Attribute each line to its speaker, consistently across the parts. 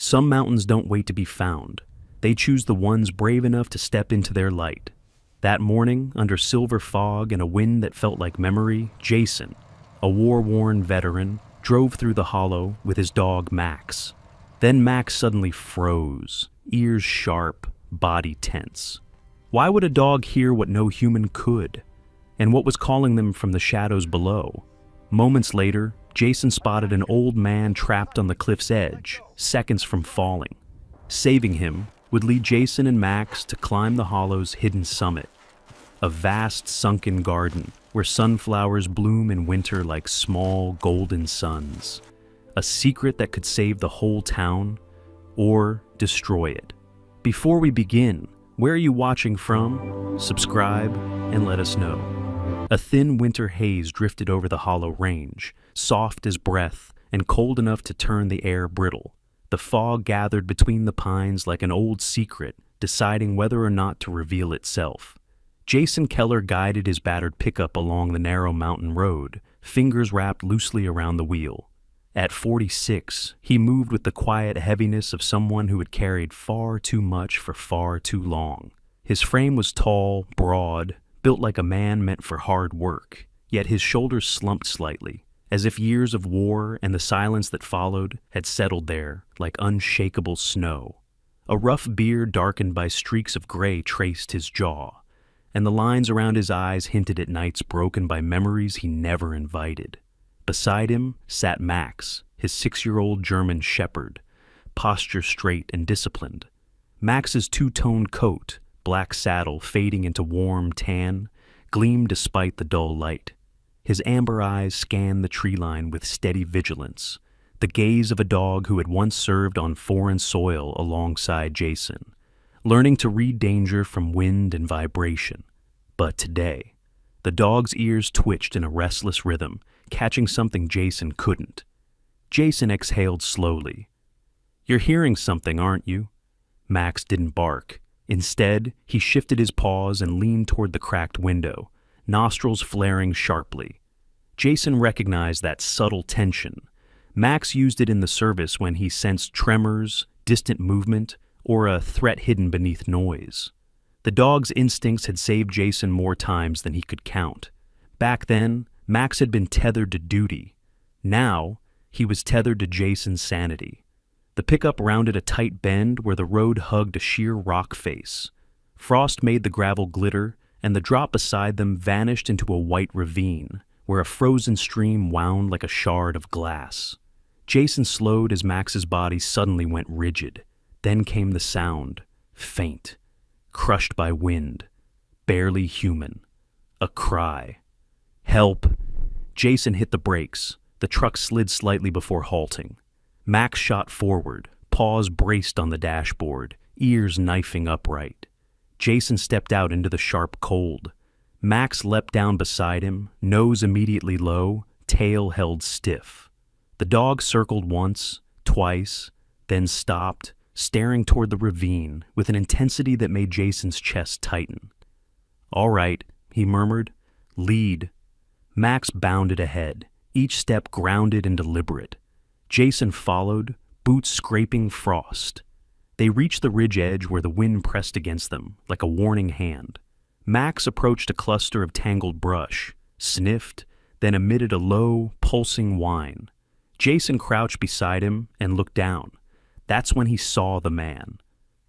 Speaker 1: Some mountains don't wait to be found. They choose the ones brave enough to step into their light. That morning, under silver fog and a wind that felt like memory, Jason, a war-worn veteran, drove through the hollow with his dog Max. Then Max suddenly froze, ears sharp, body tense. Why would a dog hear what no human could? And what was calling them from the shadows below? Moments later, Jason spotted an old man trapped on the cliff's edge, seconds from falling. Saving him would lead Jason and Max to climb the hollow's hidden summit, a vast sunken garden where sunflowers bloom in winter like small golden suns. A secret that could save the whole town or destroy it. Before we begin, where are you watching from? Subscribe and let us know. A thin winter haze drifted over the hollow range, soft as breath and cold enough to turn the air brittle. The fog gathered between the pines like an old secret, deciding whether or not to reveal itself. Jason Keller guided his battered pickup along the narrow mountain road, fingers wrapped loosely around the wheel. At 46, he moved with the quiet heaviness of someone who had carried far too much for far too long. His frame was tall, broad, built like a man meant for hard work, yet his shoulders slumped slightly, as if years of war and the silence that followed had settled there like unshakable snow. A rough beard darkened by streaks of gray traced his jaw, and the lines around his eyes hinted at nights broken by memories he never invited. Beside him sat Max, his 6-year-old German shepherd, posture straight and disciplined. Max's two-tone coat, black saddle fading into warm tan, gleamed despite the dull light. His amber eyes scanned the tree line with steady vigilance, the gaze of a dog who had once served on foreign soil alongside Jason, learning to read danger from wind and vibration. But today, the dog's ears twitched in a restless rhythm, catching something Jason couldn't. Jason exhaled slowly. "You're hearing something, aren't you?" Max didn't bark. Instead, he shifted his paws and leaned toward the cracked window, nostrils flaring sharply. Jason recognized that subtle tension. Max used it in the service when he sensed tremors, distant movement, or a threat hidden beneath noise. The dog's instincts had saved Jason more times than he could count. Back then, Max had been tethered to duty. Now, he was tethered to Jason's sanity. The pickup rounded a tight bend where the road hugged a sheer rock face. Frost made the gravel glitter, and the drop beside them vanished into a white ravine, where a frozen stream wound like a shard of glass. Jason slowed as Max's body suddenly went rigid. Then came the sound, faint, crushed by wind, barely human. A cry. "Help!" Jason hit the brakes. The truck slid slightly before halting. Max shot forward, paws braced on the dashboard, ears knifing upright. Jason stepped out into the sharp cold. Max leapt down beside him, nose immediately low, tail held stiff. The dog circled once, twice, then stopped, staring toward the ravine with an intensity that made Jason's chest tighten. "All right," he murmured. "Lead." Max bounded ahead, each step grounded and deliberate. Jason followed, boots scraping frost. They reached the ridge edge where the wind pressed against them, like a warning hand. Max approached a cluster of tangled brush, sniffed, then emitted a low, pulsing whine. Jason crouched beside him and looked down. That's when he saw the man.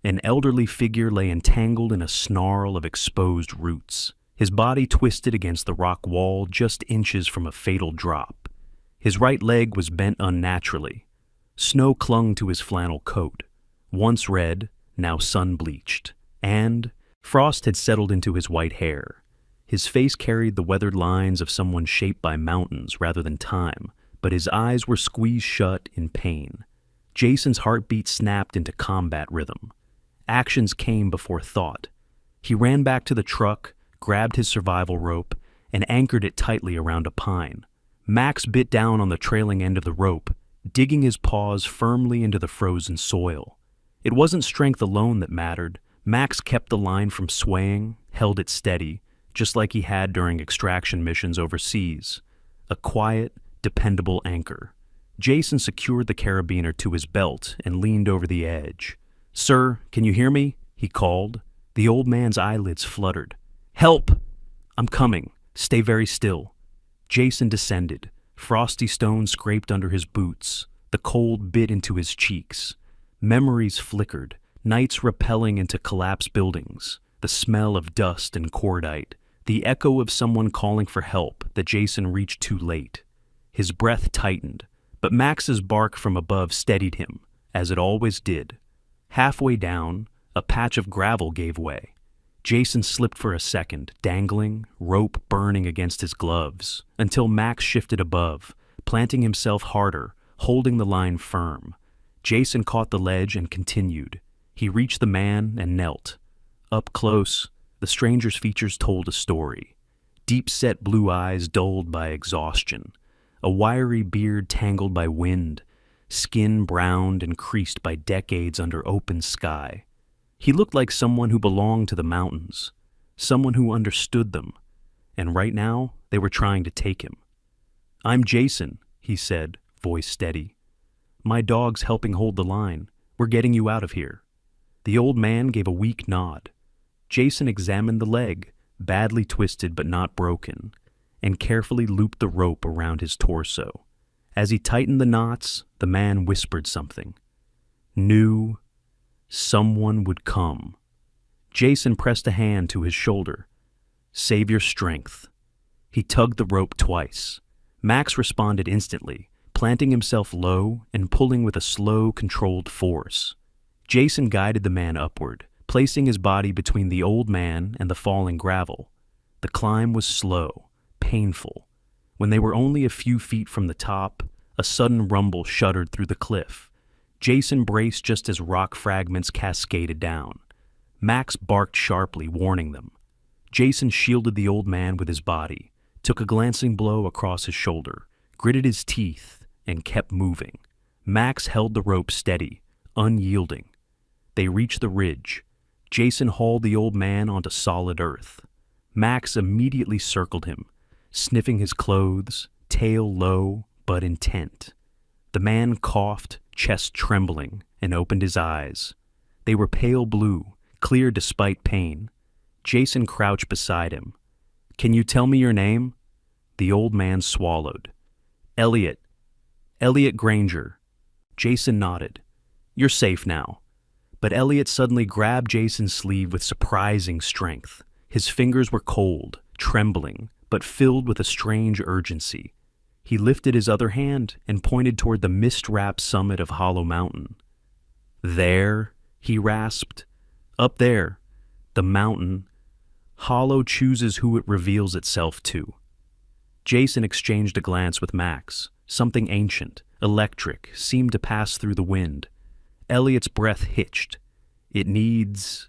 Speaker 1: An elderly figure lay entangled in a snarl of exposed roots, his body twisted against the rock wall just inches from a fatal drop. His right leg was bent unnaturally. Snow clung to his flannel coat, once red, now sun-bleached, and frost had settled into his white hair. His face carried the weathered lines of someone shaped by mountains rather than time, but his eyes were squeezed shut in pain. Jason's heartbeat snapped into combat rhythm. Actions came before thought. He ran back to the truck, grabbed his survival rope, and anchored it tightly around a pine. Max bit down on the trailing end of the rope, digging his paws firmly into the frozen soil. It wasn't strength alone that mattered. Max kept the line from swaying, held it steady, just like he had during extraction missions overseas. A quiet, dependable anchor. Jason secured the carabiner to his belt and leaned over the edge. "Sir, can you hear me?" he called. The old man's eyelids fluttered. "Help! I'm coming. Stay very still." Jason descended. Frosty stones scraped under his boots. The cold bit into his cheeks. Memories flickered, nights rappelling into collapsed buildings, the smell of dust and cordite, the echo of someone calling for help that Jason reached too late. His breath tightened, but Max's bark from above steadied him, as it always did. Halfway down, a patch of gravel gave way. Jason slipped for a second, dangling, rope burning against his gloves, until Max shifted above, planting himself harder, holding the line firm. Jason caught the ledge and continued. He reached the man and knelt. Up close, the stranger's features told a story. Deep-set blue eyes dulled by exhaustion, a wiry beard tangled by wind, skin browned and creased by decades under open sky. He looked like someone who belonged to the mountains, someone who understood them, and right now they were trying to take him. "I'm Jason," he said, voice steady. "My dog's helping hold the line. We're getting you out of here." The old man gave a weak nod. Jason examined the leg, badly twisted but not broken, and carefully looped the rope around his torso. As he tightened the knots, the man whispered something. Knew someone would come. Jason pressed a hand to his shoulder. "Save your strength." He tugged the rope twice. Max responded instantly, planting himself low and pulling with a slow, controlled force. Jason guided the man upward, placing his body between the old man and the falling gravel. The climb was slow, painful. When they were only a few feet from the top, a sudden rumble shuddered through the cliff. Jason braced just as rock fragments cascaded down. Max barked sharply, warning them. Jason shielded the old man with his body, took a glancing blow across his shoulder, gritted his teeth, and kept moving. Max held the rope steady, unyielding. They reached the ridge. Jason hauled the old man onto solid earth. Max immediately circled him, sniffing his clothes, tail low but intent. The man coughed, chest trembling, and opened his eyes. They were pale blue, clear despite pain. Jason crouched beside him. "Can you tell me your name?" The old man swallowed. "Elliot. Elliot Granger." Jason nodded. "You're safe now." But Elliot suddenly grabbed Jason's sleeve with surprising strength. His fingers were cold, trembling, but filled with a strange urgency. He lifted his other hand and pointed toward the mist-wrapped summit of Hollow Mountain. "There," he rasped. "Up there. The mountain. Hollow chooses who it reveals itself to." Jason exchanged a glance with Max. Something ancient, electric, seemed to pass through the wind. Elliot's breath hitched. "It needs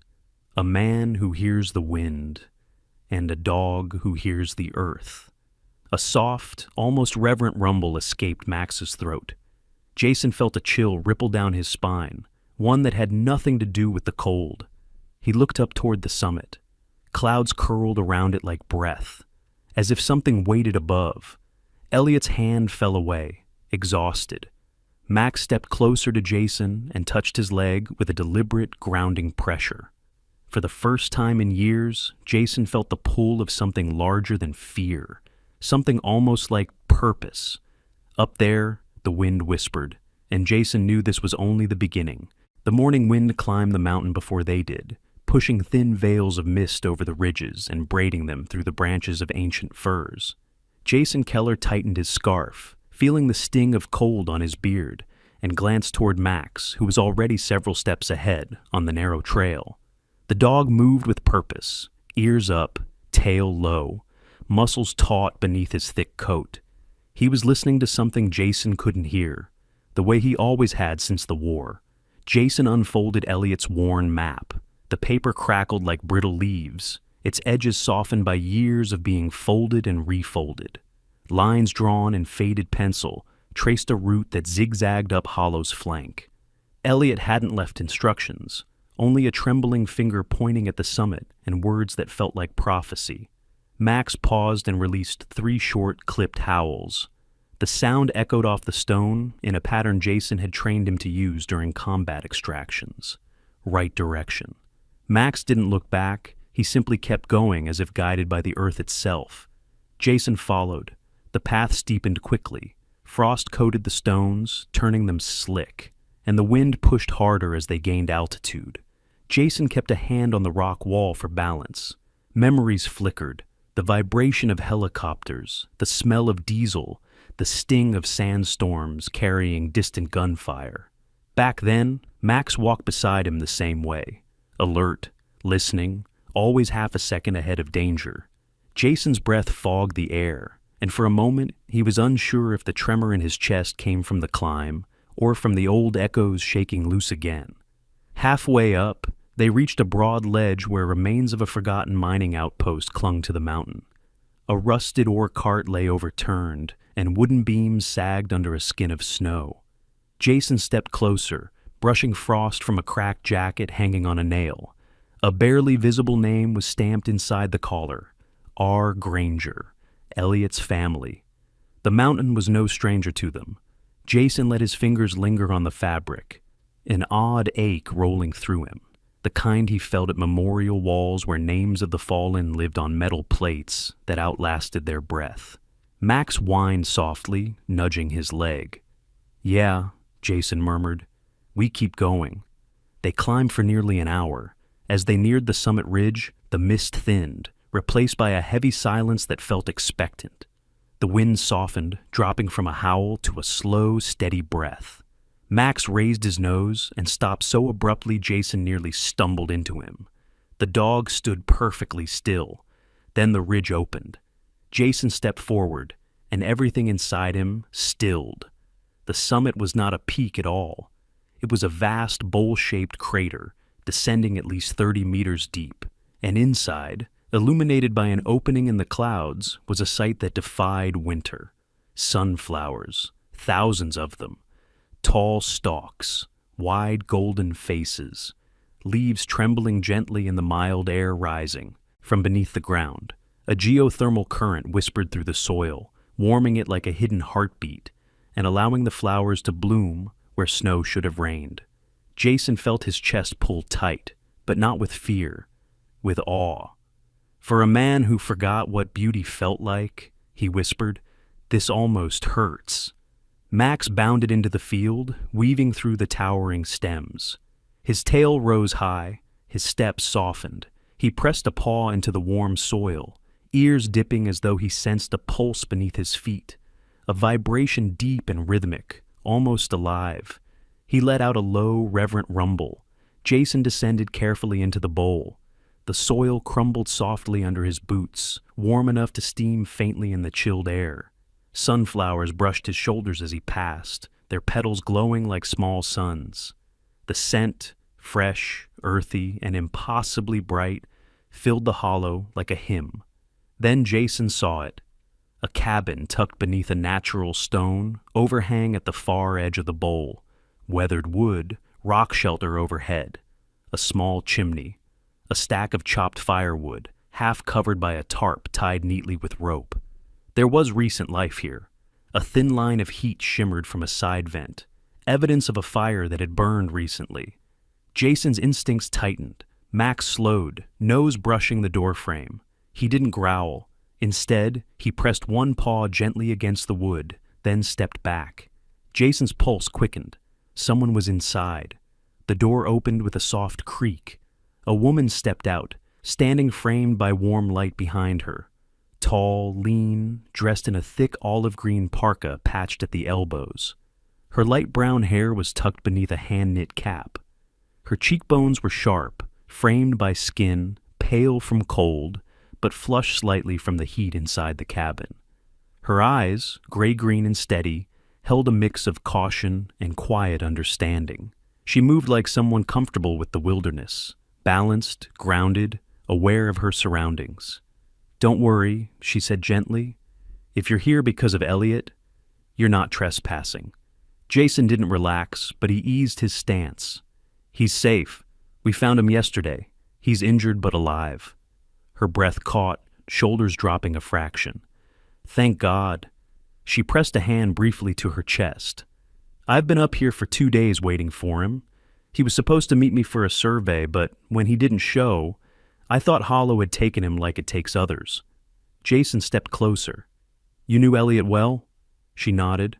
Speaker 1: a man who hears the wind, and a dog who hears the earth." A soft, almost reverent rumble escaped Max's throat. Jason felt a chill ripple down his spine, one that had nothing to do with the cold. He looked up toward the summit. Clouds curled around it like breath, as if something waited above. Elliot's hand fell away, exhausted. Max stepped closer to Jason and touched his leg with a deliberate, grounding pressure. For the first time in years, Jason felt the pull of something larger than fear, something almost like purpose. Up there, the wind whispered, and Jason knew this was only the beginning. The morning wind climbed the mountain before they did, pushing thin veils of mist over the ridges and braiding them through the branches of ancient firs. Jason Keller tightened his scarf, feeling the sting of cold on his beard, and glanced toward Max, who was already several steps ahead on the narrow trail. The dog moved with purpose, ears up, tail low, muscles taut beneath his thick coat. He was listening to something Jason couldn't hear, the way he always had since the war. Jason unfolded Elliot's worn map. The paper crackled like brittle leaves, its edges softened by years of being folded and refolded. Lines drawn in faded pencil traced a route that zigzagged up Hollow's flank. Elliot hadn't left instructions, only a trembling finger pointing at the summit and words that felt like prophecy. Max paused and released 3 short, clipped howls. The sound echoed off the stone in a pattern Jason had trained him to use during combat extractions. Right direction. Max didn't look back, he simply kept going as if guided by the earth itself. Jason followed. The path steepened quickly. Frost coated the stones, turning them slick, and the wind pushed harder as they gained altitude. Jason kept a hand on the rock wall for balance. Memories flickered. The vibration of helicopters, the smell of diesel, the sting of sandstorms carrying distant gunfire. Back then, Max walked beside him the same way. Alert, listening, always half a second ahead of danger. Jason's breath fogged the air, and for a moment he was unsure if the tremor in his chest came from the climb or from the old echoes shaking loose again. Halfway up, they reached a broad ledge where remains of a forgotten mining outpost clung to the mountain. A rusted ore cart lay overturned, and wooden beams sagged under a skin of snow. Jason stepped closer, brushing frost from a cracked jacket hanging on a nail. A barely visible name was stamped inside the collar. R. Granger, Elliot's family. The mountain was no stranger to them. Jason let his fingers linger on the fabric, an odd ache rolling through him, the kind he felt at memorial walls where names of the fallen lived on metal plates that outlasted their breath. Max whined softly, nudging his leg. "Yeah," Jason murmured. "We keep going." They climbed for nearly an hour. As they neared the summit ridge, the mist thinned, replaced by a heavy silence that felt expectant. The wind softened, dropping from a howl to a slow, steady breath. Max raised his nose and stopped so abruptly Jason nearly stumbled into him. The dog stood perfectly still. Then the ridge opened. Jason stepped forward, and everything inside him stilled. The summit was not a peak at all. It was a vast bowl-shaped crater, descending at least 30 meters deep. And inside, illuminated by an opening in the clouds, was a sight that defied winter. Sunflowers, thousands of them. Tall stalks, wide golden faces, leaves trembling gently in the mild air rising from beneath the ground. A geothermal current whispered through the soil, warming it like a hidden heartbeat, and allowing the flowers to bloom where snow should have rained. Jason felt his chest pull tight, but not with fear, with awe. "For a man who forgot what beauty felt like," he whispered, "this almost hurts." Max bounded into the field, weaving through the towering stems. His tail rose high, his steps softened. He pressed a paw into the warm soil, ears dipping as though he sensed a pulse beneath his feet, a vibration deep and rhythmic, almost alive. He let out a low, reverent rumble. Jason descended carefully into the bowl. The soil crumbled softly under his boots, warm enough to steam faintly in the chilled air. Sunflowers brushed his shoulders as he passed, their petals glowing like small suns. The scent, fresh, earthy, and impossibly bright, filled the hollow like a hymn. Then Jason saw it. A cabin tucked beneath a natural stone, overhang at the far edge of the bowl. Weathered wood, rock shelter overhead. A small chimney. A stack of chopped firewood, half covered by a tarp tied neatly with rope. There was recent life here. A thin line of heat shimmered from a side vent, evidence of a fire that had burned recently. Jason's instincts tightened. Max slowed, nose brushing the doorframe. He didn't growl. Instead, he pressed one paw gently against the wood, then stepped back. Jason's pulse quickened. Someone was inside. The door opened with a soft creak. A woman stepped out, standing framed by warm light behind her. Tall, lean, dressed in a thick olive-green parka patched at the elbows. Her light brown hair was tucked beneath a hand-knit cap. Her cheekbones were sharp, framed by skin, pale from cold, but flushed slightly from the heat inside the cabin. Her eyes, gray-green and steady, held a mix of caution and quiet understanding. She moved like someone comfortable with the wilderness, balanced, grounded, aware of her surroundings. "Don't worry," she said gently. "If you're here because of Elliot, you're not trespassing." Jason didn't relax, but he eased his stance. "He's safe. We found him yesterday. He's injured but alive." Her breath caught, shoulders dropping a fraction. "Thank God." She pressed a hand briefly to her chest. "I've been up here for 2 days waiting for him. He was supposed to meet me for a survey, but when he didn't show, I thought Hollow had taken him like it takes others." Jason stepped closer. "You knew Elliot well?" She nodded.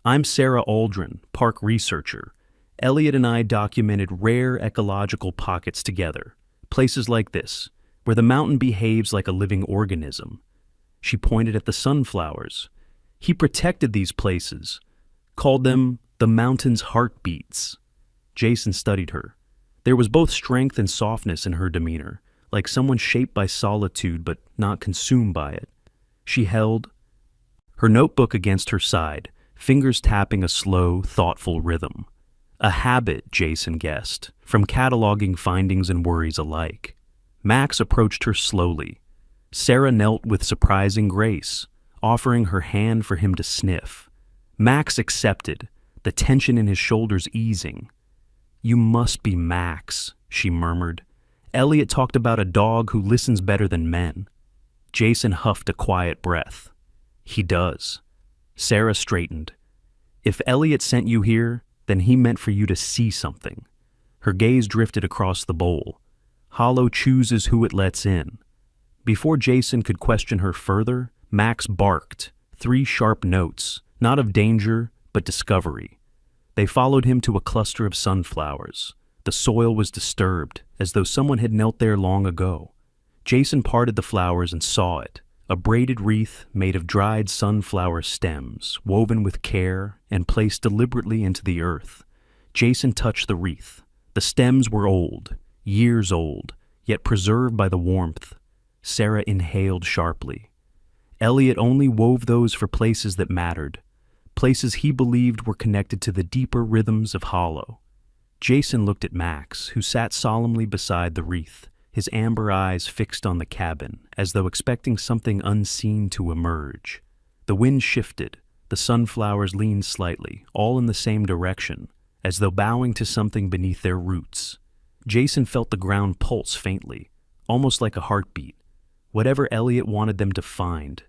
Speaker 1: "I'm Sarah Aldrin, park researcher. Elliot and I documented rare ecological pockets together, places like this, where the mountain behaves like a living organism." She pointed at the sunflowers. "He protected these places, called them the mountain's heartbeats." Jason studied her. There was both strength and softness in her demeanor, like someone shaped by solitude but not consumed by it. She held her notebook against her side, fingers tapping a slow, thoughtful rhythm. A habit, Jason guessed, from cataloging findings and worries alike. Max approached her slowly. Sarah knelt with surprising grace, offering her hand for him to sniff. Max accepted, the tension in his shoulders easing. "You must be Max," she murmured. "Elliot talked about a dog who listens better than men." Jason huffed a quiet breath. "He does." Sarah straightened. "If Elliot sent you here, then he meant for you to see something." Her gaze drifted across the bowl. Hollow chooses who it lets in. Before Jason could question her further, Max barked, 3 sharp notes, not of danger, but discovery. They followed him to a cluster of sunflowers. The soil was disturbed, as though someone had knelt there long ago. Jason parted the flowers and saw it, a braided wreath made of dried sunflower stems, woven with care and placed deliberately into the earth. Jason touched the wreath. The stems were old, years old, yet preserved by the warmth. Sarah inhaled sharply. Elliot only wove those for places that mattered, places he believed were connected to the deeper rhythms of Hollow. Jason looked at Max, who sat solemnly beside the wreath, his amber eyes fixed on the cabin, as though expecting something unseen to emerge. The wind shifted, the sunflowers leaned slightly, all in the same direction, as though bowing to something beneath their roots. Jason felt the ground pulse faintly, almost like a heartbeat. Whatever Elliot wanted them to find,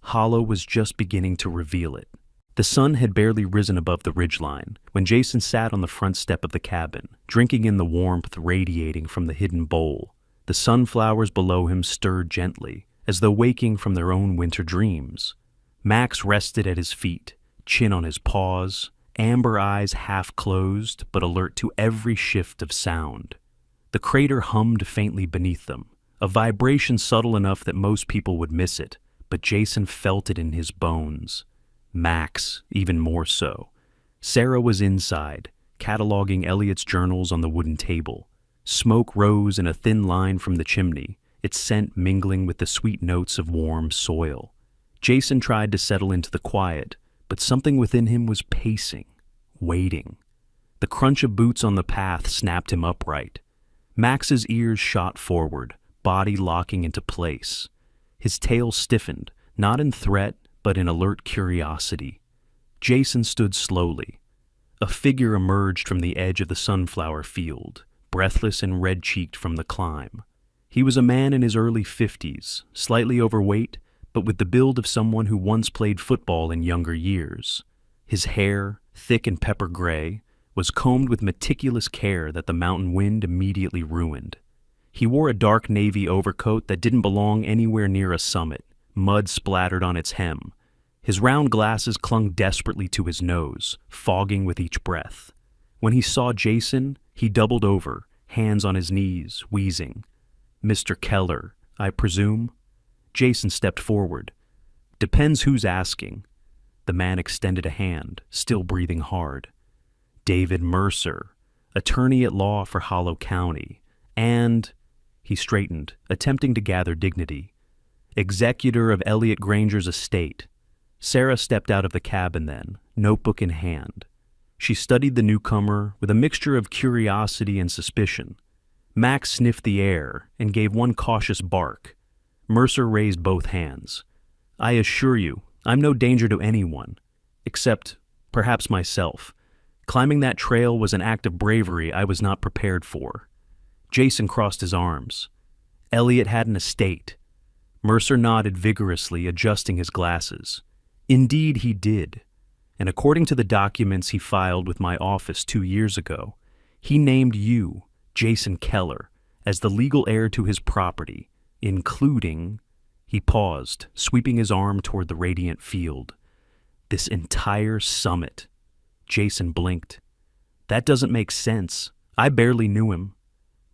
Speaker 1: Hollow was just beginning to reveal it. The sun had barely risen above the ridgeline when Jason sat on the front step of the cabin, drinking in the warmth radiating from the hidden bowl. The sunflowers below him stirred gently, as though waking from their own winter dreams. Max rested at his feet, chin on his paws, amber eyes half closed but alert to every shift of sound. The crater hummed faintly beneath them, a vibration subtle enough that most people would miss it, but Jason felt it in his bones. Max, even more so. Sarah was inside, cataloging Elliot's journals on the wooden table. Smoke rose in a thin line from the chimney, its scent mingling with the sweet notes of warm soil. Jason tried to settle into the quiet, but something within him was pacing, waiting. The crunch of boots on the path snapped him upright. Max's ears shot forward, body locking into place. His tail stiffened, not in threat, but in alert curiosity. Jason stood slowly. A figure emerged from the edge of the sunflower field, breathless and red-cheeked from the climb. He was a man in his early 50s, slightly overweight, but with the build of someone who once played football in younger years. His hair, thick and pepper gray, was combed with meticulous care that the mountain wind immediately ruined. He wore a dark navy overcoat that didn't belong anywhere near a summit, mud splattered on its hem. His round glasses clung desperately to his nose, fogging with each breath. When he saw Jason, he doubled over, hands on his knees, wheezing. "Mr. Keller, I presume?" Jason stepped forward. "Depends who's asking." The man extended a hand, still breathing hard. "David Mercer, attorney at law for Hollow County, and—" he straightened, attempting to gather dignity, "executor of Elliot Granger's estate." Sarah stepped out of the cabin then, notebook in hand. She studied the newcomer with a mixture of curiosity and suspicion. Max sniffed the air and gave one cautious bark. Mercer raised both hands. "I assure you, I'm no danger to anyone, except perhaps myself. Climbing that trail was an act of bravery I was not prepared for." Jason crossed his arms. "Elliot had an estate." Mercer nodded vigorously, adjusting his glasses. Indeed, he did. And according to the documents he filed with my office 2 years ago, he named you, Jason Keller, as the legal heir to his property, including— He paused, sweeping his arm toward the radiant field. This entire summit. Jason blinked. That doesn't make sense. I barely knew him.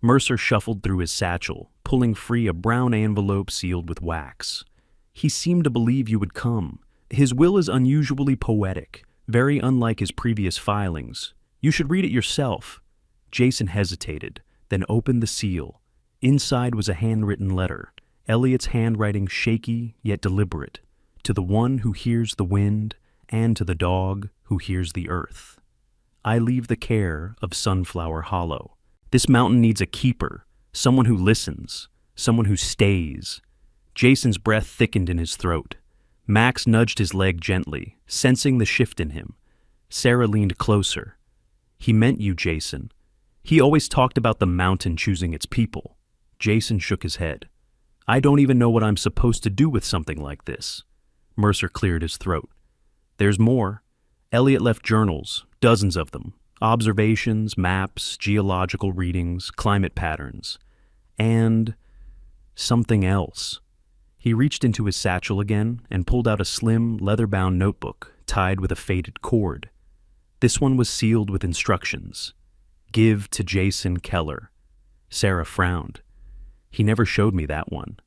Speaker 1: Mercer shuffled through his satchel, pulling free a brown envelope sealed with wax. He seemed to believe you would come. His will is unusually poetic, very unlike his previous filings. You should read it yourself. Jason hesitated, then opened the seal. Inside was a handwritten letter, Elliot's handwriting shaky yet deliberate, to the one who hears the wind and to the dog who hears the earth. I leave the care of Sunflower Hollow. This mountain needs a keeper, someone who listens, someone who stays. Jason's breath thickened in his throat. Max nudged his leg gently, sensing the shift in him. Sarah leaned closer. He meant you, Jason. He always talked about the mountain choosing its people. Jason shook his head. I don't even know what I'm supposed to do with something like this. Mercer cleared his throat. There's more. Elliot left journals, dozens of them. Observations, maps, geological readings, climate patterns. And something else. He reached into his satchel again and pulled out a slim, leather-bound notebook tied with a faded cord. This one was sealed with instructions. Give to Jason Keller. Sarah frowned. He never showed me that one.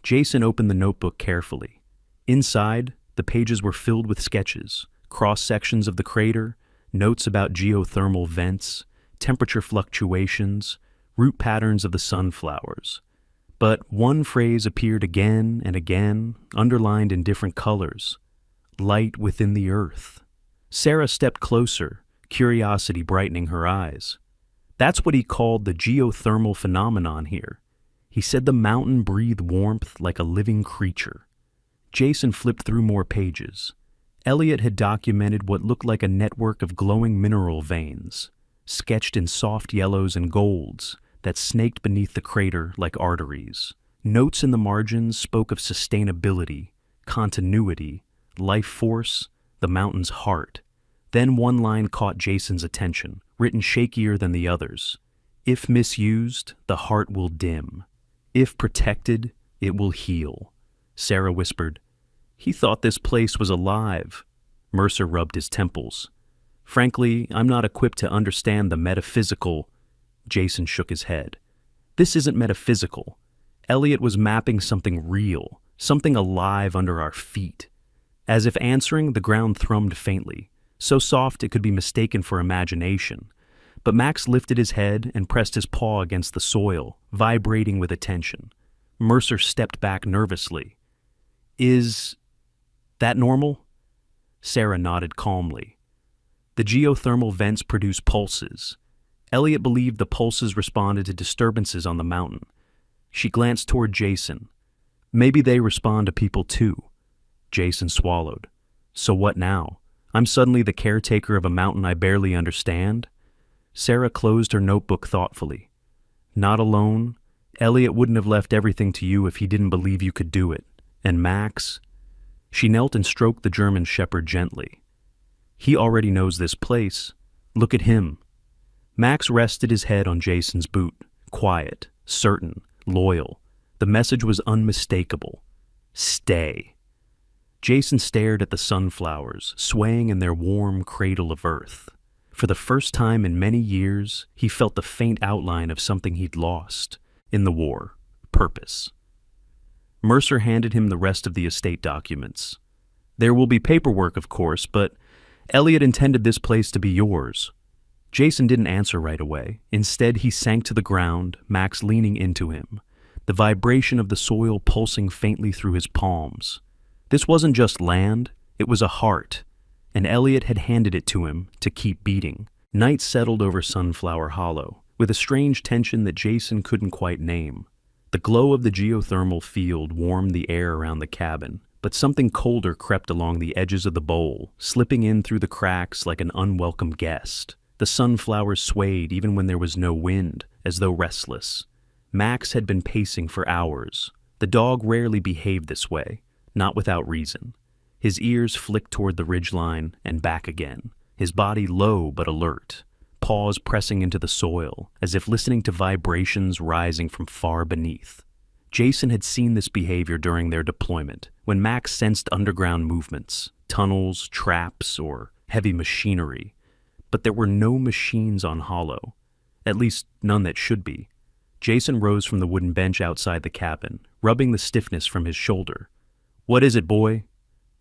Speaker 1: Jason opened the notebook carefully. Inside, the pages were filled with sketches, cross-sections of the crater, notes about geothermal vents, temperature fluctuations, root patterns of the sunflowers. But one phrase appeared again and again, underlined in different colors. Light within the earth. Sarah stepped closer, curiosity brightening her eyes. That's what he called the geothermal phenomenon here. He said the mountain breathed warmth like a living creature. Jason flipped through more pages. Elliot had documented what looked like a network of glowing mineral veins, sketched in soft yellows and golds, that snaked beneath the crater like arteries. Notes in the margins spoke of sustainability, continuity, life force, the mountain's heart. Then one line caught Jason's attention, written shakier than the others. If misused, the heart will dim. If protected, it will heal. Sarah whispered, He thought this place was alive. Mercer rubbed his temples. Frankly, I'm not equipped to understand the metaphysical. Jason shook his head. This isn't metaphysical. Elliot was mapping something real, something alive under our feet. As if answering, the ground thrummed faintly, so soft it could be mistaken for imagination. But Max lifted his head and pressed his paw against the soil, vibrating with attention. Mercer stepped back nervously. Is that normal? Sarah nodded calmly. The geothermal vents produce pulses. Elliot believed the pulses responded to disturbances on the mountain. She glanced toward Jason. Maybe they respond to people too. Jason swallowed. So what now? I'm suddenly the caretaker of a mountain I barely understand? Sarah closed her notebook thoughtfully. Not alone. Elliot wouldn't have left everything to you if he didn't believe you could do it. And Max? She knelt and stroked the German shepherd gently. He already knows this place. Look at him. Max rested his head on Jason's boot, quiet, certain, loyal. The message was unmistakable. Stay. Jason stared at the sunflowers, swaying in their warm cradle of earth. For the first time in many years, he felt the faint outline of something he'd lost in the war, purpose. Mercer handed him the rest of the estate documents. There will be paperwork, of course, but Elliot intended this place to be yours. Jason didn't answer right away. Instead, he sank to the ground, Max leaning into him, the vibration of the soil pulsing faintly through his palms. This wasn't just land, it was a heart, and Elliot had handed it to him to keep beating. Night settled over Sunflower Hollow, with a strange tension that Jason couldn't quite name. The glow of the geothermal field warmed the air around the cabin, but something colder crept along the edges of the bowl, slipping in through the cracks like an unwelcome guest. The sunflowers swayed even when there was no wind, as though restless. Max had been pacing for hours. The dog rarely behaved this way, not without reason. His ears flicked toward the ridgeline and back again, his body low but alert, paws pressing into the soil, as if listening to vibrations rising from far beneath. Jason had seen this behavior during their deployment, when Max sensed underground movements, tunnels, traps, or heavy machinery. But there were no machines on Hollow, at least none that should be. Jason rose from the wooden bench outside the cabin, rubbing the stiffness from his shoulder. "What is it, boy?"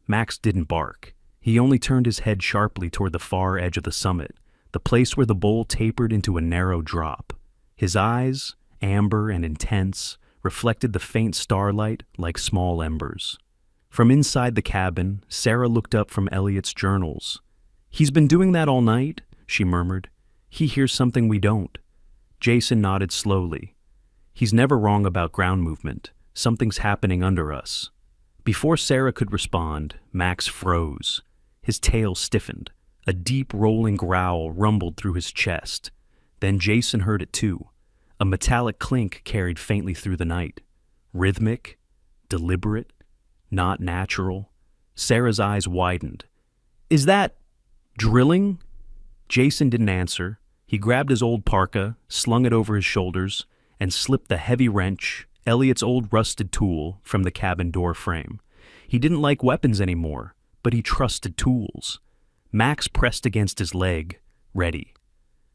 Speaker 1: Max didn't bark. He only turned his head sharply toward the far edge of the summit, the place where the bowl tapered into a narrow drop. His eyes, amber and intense, reflected the faint starlight like small embers. From inside the cabin, Sarah looked up from Elliot's journals. "He's been doing that all night," she murmured. "He hears something we don't." Jason nodded slowly. "He's never wrong about ground movement. Something's happening under us." Before Sarah could respond, Max froze. His tail stiffened. A deep rolling growl rumbled through his chest. Then Jason heard it too. A metallic clink carried faintly through the night. Rhythmic, deliberate, not natural. Sarah's eyes widened. "Is that drilling?" Jason didn't answer. He grabbed his old parka, slung it over his shoulders, and slipped the heavy wrench, Elliot's old rusted tool, from the cabin door frame. He didn't like weapons anymore, but he trusted tools. Max pressed against his leg, ready.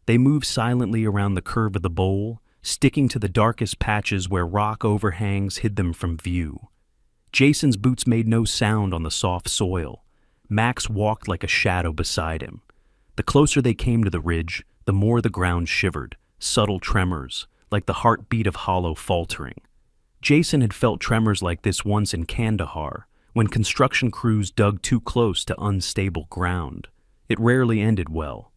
Speaker 1: They moved silently around the curve of the bowl, sticking to the darkest patches where rock overhangs hid them from view. Jason's boots made no sound on the soft soil. Max walked like a shadow beside him. The closer they came to the ridge, the more the ground shivered, subtle tremors, like the heartbeat of Hollow faltering. Jason had felt tremors like this once in Kandahar, when construction crews dug too close to unstable ground. It rarely ended well.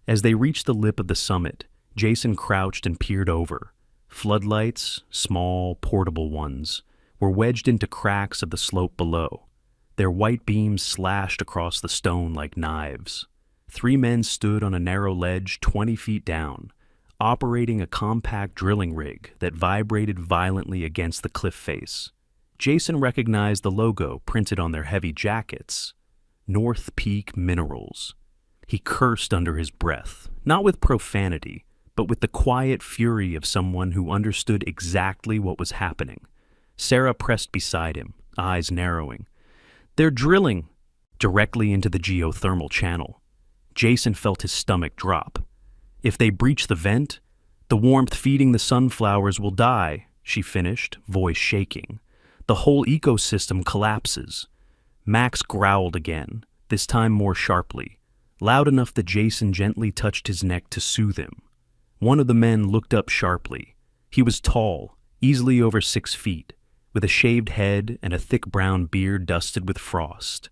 Speaker 1: As they reached the lip of the summit, Jason crouched and peered over. Floodlights, small, portable ones, were wedged into cracks of the slope below. Their white beams slashed across the stone like knives. 3 men stood on a narrow ledge 20 feet down, operating a compact drilling rig that vibrated violently against the cliff face. Jason recognized the logo printed on their heavy jackets, North Peak Minerals. He cursed under his breath, not with profanity, but with the quiet fury of someone who understood exactly what was happening. Sarah pressed beside him, eyes narrowing. "They're drilling!" directly into the geothermal channel. Jason felt his stomach drop. "If they breach the vent, the warmth feeding the sunflowers will die," she finished, voice shaking. "The whole ecosystem collapses." Max growled again, this time more sharply, loud enough that Jason gently touched his neck to soothe him. One of the men looked up sharply. He was tall, easily over 6 feet, with a shaved head and a thick brown beard dusted with frost.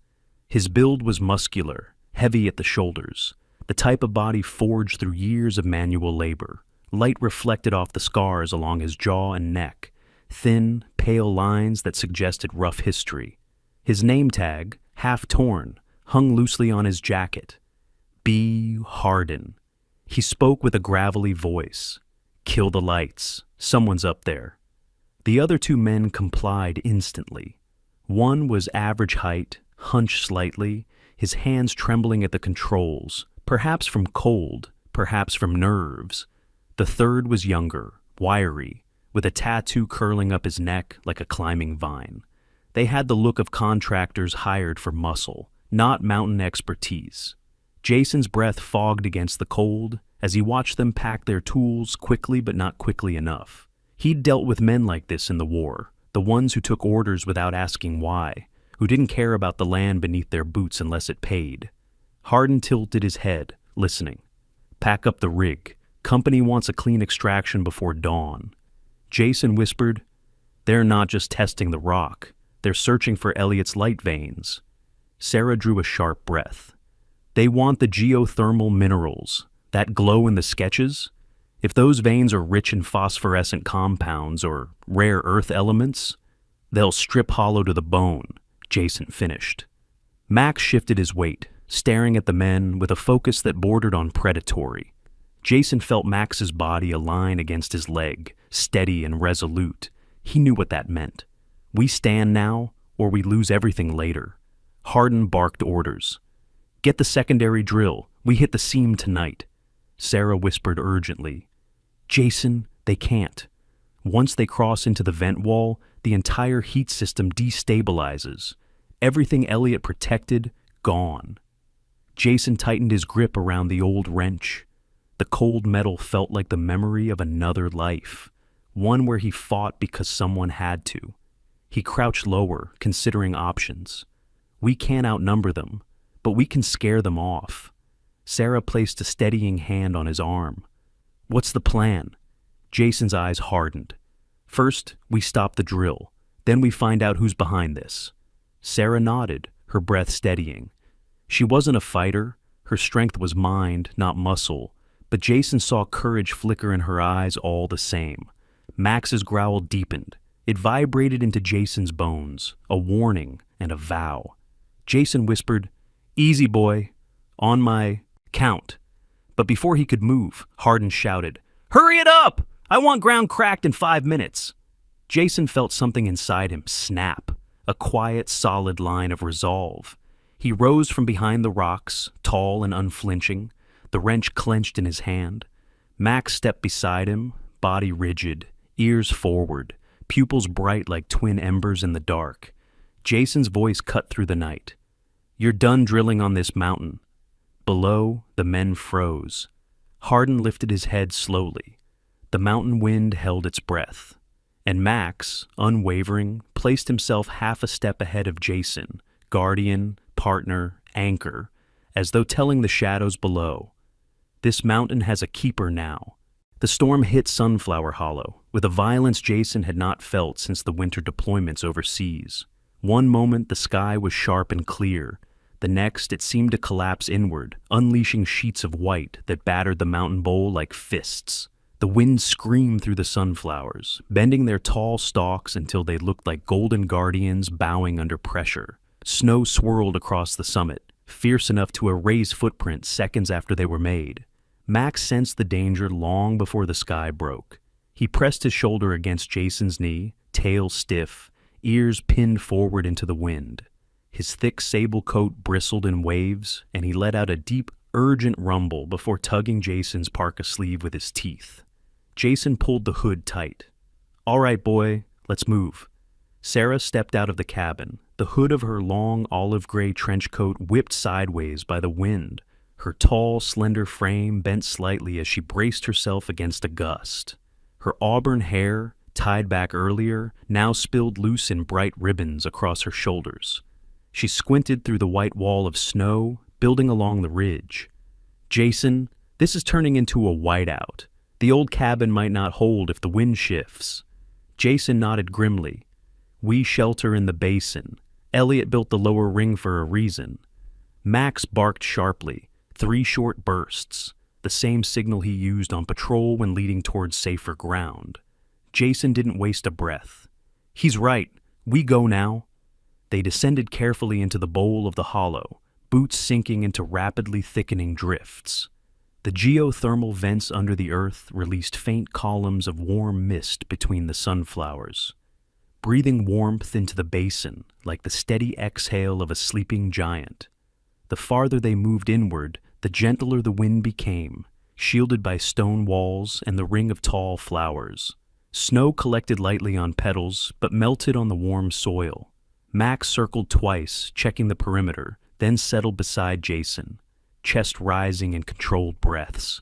Speaker 1: His build was muscular, heavy at the shoulders, the type of body forged through years of manual labor. Light reflected off the scars along his jaw and neck, thin, pale lines that suggested rough history. His name tag, half torn, hung loosely on his jacket. B. Hardin. He spoke with a gravelly voice. "Kill the lights. Someone's up there." The other 2 men complied instantly. One was average height, hunched slightly, his hands trembling at the controls, perhaps from cold, perhaps from nerves. The third was younger, wiry, with a tattoo curling up his neck like a climbing vine. They had the look of contractors hired for muscle, not mountain expertise. Jason's breath fogged against the cold as he watched them pack their tools quickly but not quickly enough. He'd dealt with men like this in the war, the ones who took orders without asking why, who didn't care about the land beneath their boots unless it paid. Hardin tilted his head, listening. "Pack up the rig. Company wants a clean extraction before dawn." Jason whispered, "They're not just testing the rock. They're searching for Elliot's light veins." Sarah drew a sharp breath. "They want the geothermal minerals, that glow in the sketches. If those veins are rich in phosphorescent compounds or rare earth elements, they'll strip Hollow to the bone," Jason finished. Max shifted his weight, staring at the men with a focus that bordered on predatory. Jason felt Max's body align against his leg, steady and resolute. He knew what that meant. We stand now, or we lose everything later. Hardin barked orders. "Get the secondary drill. We hit the seam tonight." Sarah whispered urgently. "Jason, they can't. Once they cross into the vent wall, the entire heat system destabilizes. Everything Elliot protected, gone." Jason tightened his grip around the old wrench. The cold metal felt like the memory of another life, one where he fought because someone had to. He crouched lower, considering options. We can't outnumber them, but we can scare them off. Sarah placed a steadying hand on his arm. "What's the plan?" Jason's eyes hardened. "First, we stop the drill. Then we find out who's behind this." Sarah nodded, her breath steadying. She wasn't a fighter. Her strength was mind, not muscle. But Jason saw courage flicker in her eyes all the same. Max's growl deepened. It vibrated into Jason's bones, a warning and a vow. Jason whispered, "Easy, boy. On my count." But before he could move, Hardin shouted, "Hurry it up! I want ground cracked in 5 minutes." Jason felt something inside him snap, a quiet, solid line of resolve. He rose from behind the rocks, tall and unflinching, the wrench clenched in his hand. Max stepped beside him, body rigid, ears forward, pupils bright like twin embers in the dark. Jason's voice cut through the night. "You're done drilling on this mountain." Below, the men froze. Hardin lifted his head slowly. The mountain wind held its breath. And Max, unwavering, placed himself half a step ahead of Jason, guardian, partner, anchor, as though telling the shadows below, "This mountain has a keeper now." The storm hit Sunflower Hollow, with a violence Jason had not felt since the winter deployments overseas. One moment the sky was sharp and clear. The next it seemed to collapse inward, unleashing sheets of white that battered the mountain bowl like fists. The wind screamed through the sunflowers, bending their tall stalks until they looked like golden guardians bowing under pressure. Snow swirled across the summit, fierce enough to erase footprints seconds after they were made. Max sensed the danger long before the sky broke. He pressed his shoulder against Jason's knee, tail stiff, ears pinned forward into the wind. His thick sable coat bristled in waves, and he let out a deep, urgent rumble before tugging Jason's parka sleeve with his teeth. Jason pulled the hood tight. "All right, boy, let's move." Sarah stepped out of the cabin, the hood of her long olive-gray trench coat whipped sideways by the wind. Her tall, slender frame bent slightly as she braced herself against a gust. Her auburn hair, tied back earlier, now spilled loose in bright ribbons across her shoulders. She squinted through the white wall of snow, building along the ridge. "Jason, this is turning into a whiteout. The old cabin might not hold if the wind shifts." Jason nodded grimly. "We shelter in the basin. Elliot built the lower ring for a reason." Max barked sharply, 3 short bursts, the same signal he used on patrol when leading towards safer ground. Jason didn't waste a breath. "He's right. We go now." They descended carefully into the bowl of the hollow, boots sinking into rapidly thickening drifts. The geothermal vents under the earth released faint columns of warm mist between the sunflowers, breathing warmth into the basin like the steady exhale of a sleeping giant. The farther they moved inward, the gentler the wind became, shielded by stone walls and the ring of tall flowers. Snow collected lightly on petals, but melted on the warm soil. Max circled twice, checking the perimeter, then settled beside Jason, chest rising in controlled breaths.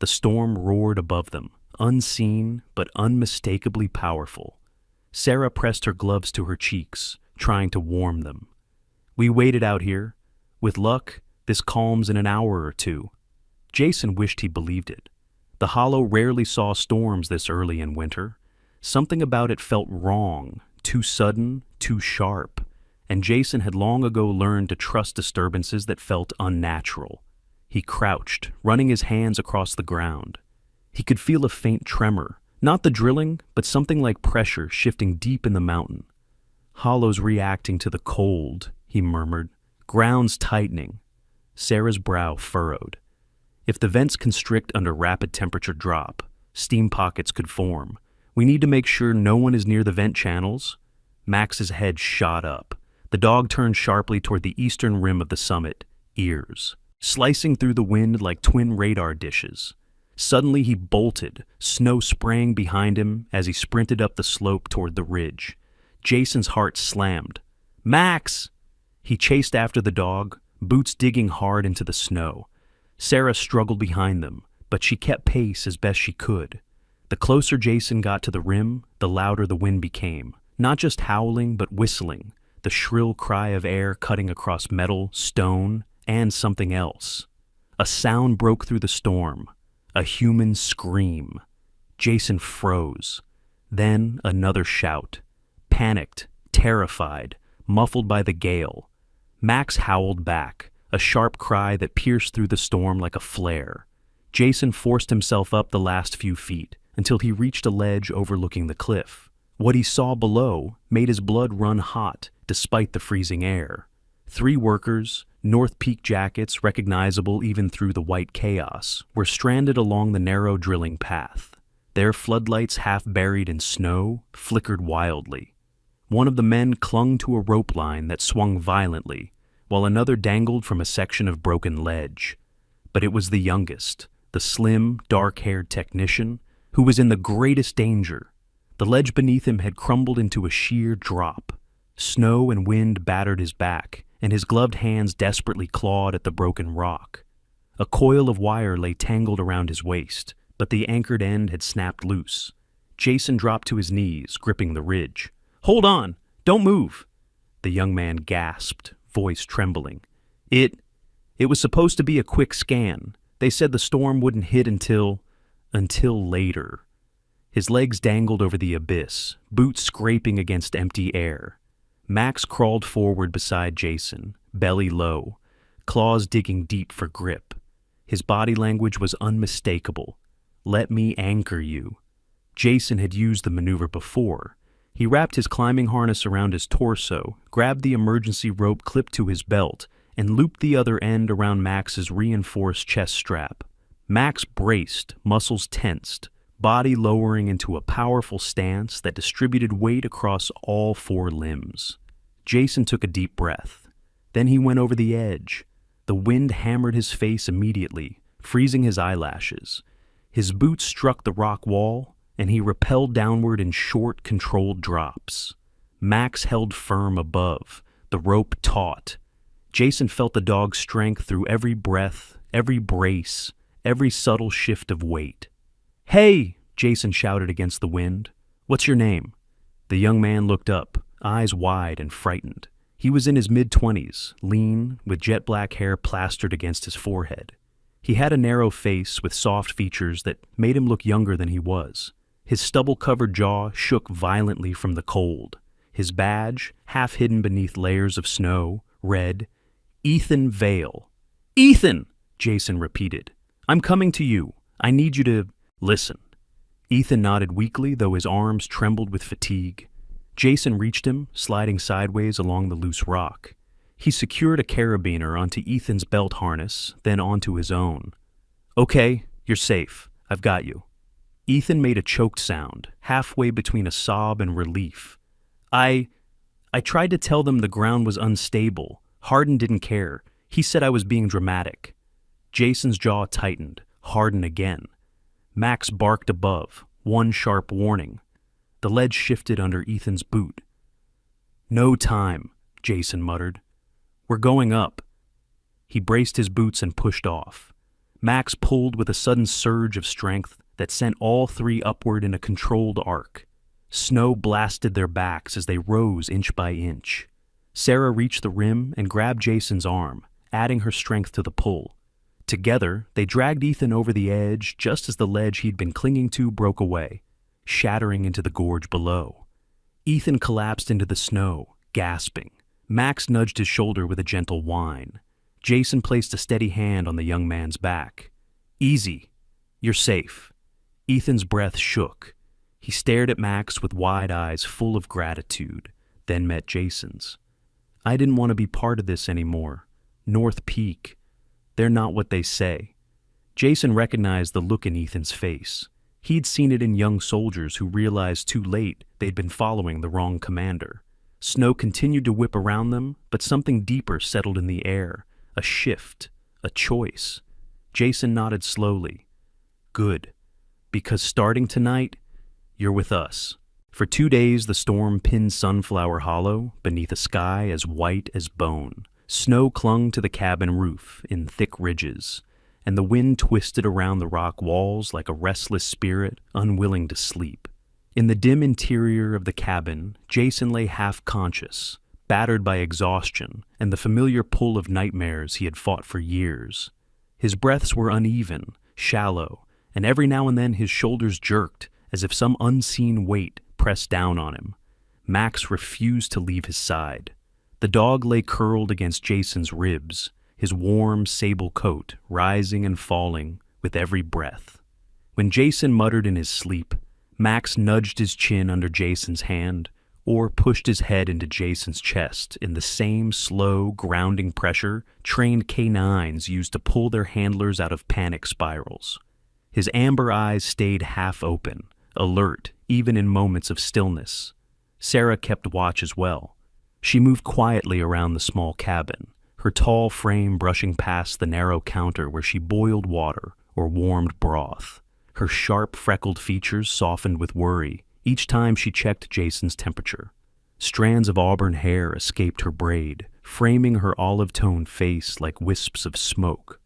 Speaker 1: The storm roared above them, unseen but unmistakably powerful. Sarah pressed her gloves to her cheeks, trying to warm them. "We waited out here. With luck, this calms in an hour or 2. Jason wished he believed it. The hollow rarely saw storms this early in winter. Something about it felt wrong, too sudden, too sharp, and Jason had long ago learned to trust disturbances that felt unnatural. He crouched, running his hands across the ground. He could feel a faint tremor, not the drilling, but something like pressure shifting deep in the mountain. "Hollow's reacting to the cold," he murmured. "Ground's tightening." Sarah's brow furrowed. If the vents constrict under rapid temperature drop, steam pockets could form. We need to make sure no one is near the vent channels. Max's head shot up. The dog turned sharply toward the eastern rim of the summit, ears, slicing through the wind like twin radar dishes. Suddenly he bolted, snow spraying behind him as he sprinted up the slope toward the ridge. Jason's heart slammed. "Max!" He chased after the dog, boots digging hard into the snow. Sarah struggled behind them, but she kept pace as best she could. The closer Jason got to the rim, the louder the wind became. Not just howling, but whistling, the shrill cry of air cutting across metal, stone, and something else. A sound broke through the storm. A human scream. Jason froze. Then another shout. Panicked, terrified, muffled by the gale. Max howled back, a sharp cry that pierced through the storm like a flare. Jason forced himself up the last few feet until he reached a ledge overlooking the cliff. What he saw below made his blood run hot despite the freezing air. 3 workers, North Peak jackets recognizable even through the white chaos, were stranded along the narrow drilling path. Their floodlights, half buried in snow, flickered wildly. One of the men clung to a rope line that swung violently, while another dangled from a section of broken ledge. But it was the youngest, the slim, dark-haired technician, who was in the greatest danger. The ledge beneath him had crumbled into a sheer drop. Snow and wind battered his back, and his gloved hands desperately clawed at the broken rock. A coil of wire lay tangled around his waist, but the anchored end had snapped loose. Jason dropped to his knees, gripping the ridge. "Hold on! Don't move!" The young man gasped, voice trembling. It was supposed to be a quick scan. They said the storm wouldn't hit until later. His legs dangled over the abyss, boots scraping against empty air. Max crawled forward beside Jason, belly low, claws digging deep for grip. His body language was unmistakable. "Let me anchor you." Jason had used the maneuver before. He wrapped his climbing harness around his torso, grabbed the emergency rope clipped to his belt, and looped the other end around Max's reinforced chest strap. Max braced, muscles tensed, body lowering into a powerful stance that distributed weight across all 4 limbs. Jason took a deep breath. Then he went over the edge. The wind hammered his face immediately, freezing his eyelashes. His boots struck the rock wall, and he rappelled downward in short, controlled drops. Max held firm above, the rope taut. Jason felt the dog's strength through every breath, every brace, every subtle shift of weight. "Hey!" Jason shouted against the wind. "What's your name?" The young man looked up, eyes wide and frightened. He was in his mid-20s, lean, with jet black hair plastered against his forehead. He had a narrow face with soft features that made him look younger than he was. His stubble-covered jaw shook violently from the cold. His badge, half hidden beneath layers of snow, read, "Ethan Vale." "Ethan!" Jason repeated. "I'm coming to you. I need you to listen." Ethan nodded weakly, though his arms trembled with fatigue. Jason reached him, sliding sideways along the loose rock. He secured a carabiner onto Ethan's belt harness, then onto his own. "Okay, you're safe. I've got you." Ethan made a choked sound, halfway between a sob and relief. I tried to tell them the ground was unstable. Hardin didn't care. He said I was being dramatic." Jason's jaw tightened, hardened again. Max barked above, one sharp warning. The ledge shifted under Ethan's boot. "No time," Jason muttered. "We're going up." He braced his boots and pushed off. Max pulled with a sudden surge of strength that sent all 3 upward in a controlled arc. Snow blasted their backs as they rose inch by inch. Sarah reached the rim and grabbed Jason's arm, adding her strength to the pull. Together, they dragged Ethan over the edge just as the ledge he'd been clinging to broke away, shattering into the gorge below. Ethan collapsed into the snow, gasping. Max nudged his shoulder with a gentle whine. Jason placed a steady hand on the young man's back. "Easy. You're safe." Ethan's breath shook. He stared at Max with wide eyes full of gratitude, then met Jason's. "I didn't want to be part of this anymore. North Peak. They're not what they say." Jason recognized the look in Ethan's face. He'd seen it in young soldiers who realized too late they'd been following the wrong commander. Snow continued to whip around them, but something deeper settled in the air. A shift, a choice. Jason nodded slowly. Good. Because starting tonight, you're with us. For 2 days, the storm pinned Sunflower Hollow beneath a sky as white as bone. Snow clung to the cabin roof in thick ridges, and the wind twisted around the rock walls like a restless spirit unwilling to sleep. In the dim interior of the cabin, Jason lay half-conscious, battered by exhaustion and the familiar pull of nightmares he had fought for years. His breaths were uneven, shallow, and every now and then his shoulders jerked as if some unseen weight pressed down on him. Max refused to leave his side. The dog lay curled against Jason's ribs, his warm sable coat rising and falling with every breath. When Jason muttered in his sleep, Max nudged his chin under Jason's hand or pushed his head into Jason's chest in the same slow, grounding pressure trained canines used to pull their handlers out of panic spirals. His amber eyes stayed half open, alert even in moments of stillness. Sarah kept watch as well. She moved quietly around the small cabin, her tall frame brushing past the narrow counter where she boiled water or warmed broth. Her sharp, freckled features softened with worry each time she checked Jason's temperature. Strands of auburn hair escaped her braid, framing her olive-toned face like wisps of smoke.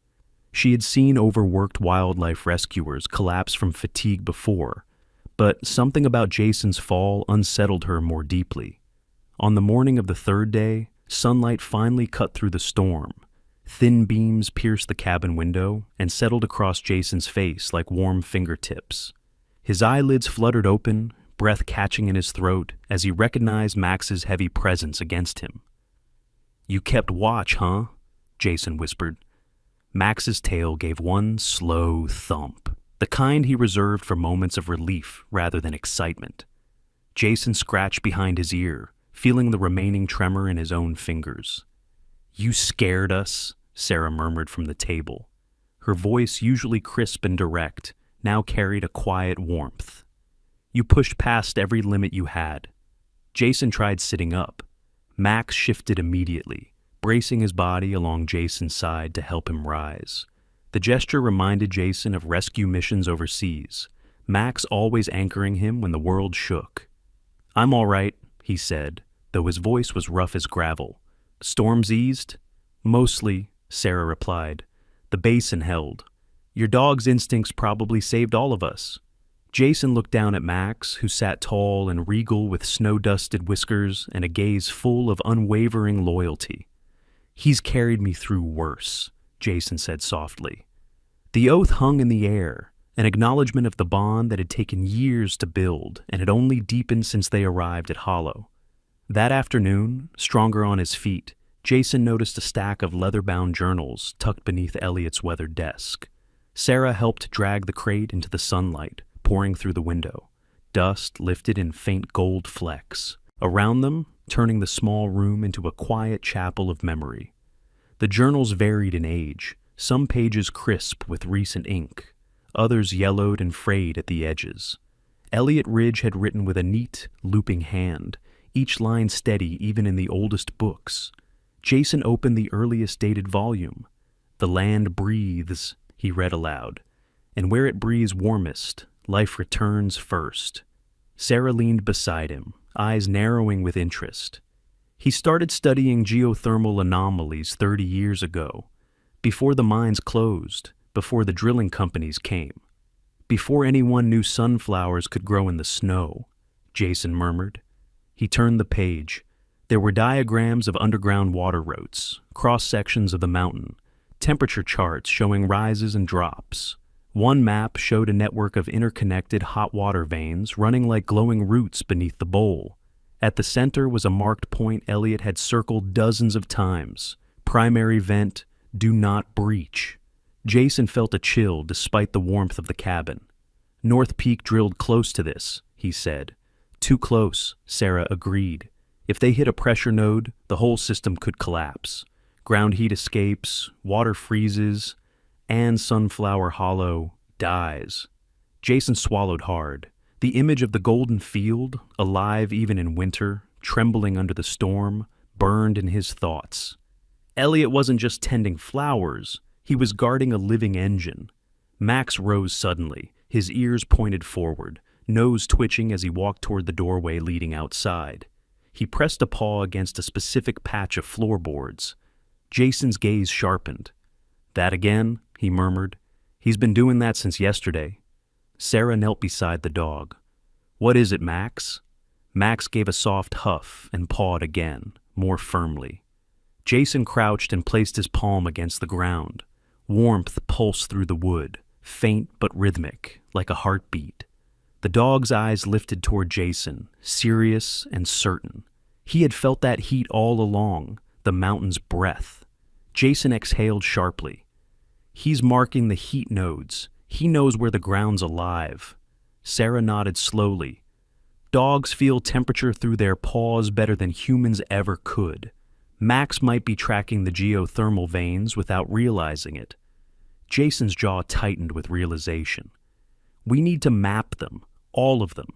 Speaker 1: She had seen overworked wildlife rescuers collapse from fatigue before, but something about Jason's fall unsettled her more deeply. On the morning of the third day, sunlight finally cut through the storm. Thin beams pierced the cabin window and settled across Jason's face like warm fingertips. His eyelids fluttered open, breath catching in his throat as he recognized Max's heavy presence against him. "You kept watch, huh?" Jason whispered. Max's tail gave one slow thump, the kind he reserved for moments of relief rather than excitement. Jason scratched behind his ear, feeling the remaining tremor in his own fingers. "You scared us," Sarah murmured from the table. Her voice, usually crisp and direct, now carried a quiet warmth. "You pushed past every limit you had." Jason tried sitting up. Max shifted immediately, bracing his body along Jason's side to help him rise. The gesture reminded Jason of rescue missions overseas, Max always anchoring him when the world shook. "I'm all right," he said, though his voice was rough as gravel. "Storms eased?" "Mostly," Sarah replied. "The basin held. Your dog's instincts probably saved all of us." Jason looked down at Max, who sat tall and regal with snow-dusted whiskers and a gaze full of unwavering loyalty. "He's carried me through worse," Jason said softly. The oath hung in the air, an acknowledgement of the bond that had taken years to build and had only deepened since they arrived at Hollow. That afternoon, stronger on his feet, Jason noticed a stack of leather-bound journals tucked beneath Elliot's weathered desk. Sarah helped drag the crate into the sunlight, pouring through the window. Dust lifted in faint gold flecks. Around them, turning the small room into a quiet chapel of memory. The journals varied in age, some pages crisp with recent ink, others yellowed and frayed at the edges. Elliot Ridge had written with a neat, looping hand, each line steady even in the oldest books. Jason opened the earliest dated volume. "The land breathes," he read aloud, "and where it breathes warmest, life returns first." Sarah leaned beside him, eyes narrowing with interest. "He started studying geothermal anomalies 30 years ago, before the mines closed, before the drilling companies came, before anyone knew sunflowers could grow in the snow," Jason murmured. He turned the page. There were diagrams of underground water routes, cross-sections of the mountain, temperature charts showing rises and drops. One map showed a network of interconnected hot water veins running like glowing roots beneath the bowl. At the center was a marked point Elliot had circled dozens of times. Primary vent, do not breach. Jason felt a chill despite the warmth of the cabin. "North Peak drilled close to this," he said. "Too close," Sarah agreed. "If they hit a pressure node, the whole system could collapse. Ground heat escapes, water freezes, and Sunflower Hollow dies." Jason swallowed hard. The image of the golden field, alive even in winter, trembling under the storm, burned in his thoughts. Elliot wasn't just tending flowers, he was guarding a living engine. Max rose suddenly, his ears pointed forward, nose twitching as he walked toward the doorway leading outside. He pressed a paw against a specific patch of floorboards. Jason's gaze sharpened. "That again?" he murmured. "He's been doing that since yesterday." Sarah knelt beside the dog. "What is it, Max?" Max gave a soft huff and pawed again, more firmly. Jason crouched and placed his palm against the ground. Warmth pulsed through the wood, faint but rhythmic, like a heartbeat. The dog's eyes lifted toward Jason, serious and certain. He had felt that heat all along, the mountain's breath. Jason exhaled sharply. "He's marking the heat nodes. He knows where the ground's alive." Sarah nodded slowly. "Dogs feel temperature through their paws better than humans ever could. Max might be tracking the geothermal veins without realizing it." Jason's jaw tightened with realization. "We need to map them, all of them.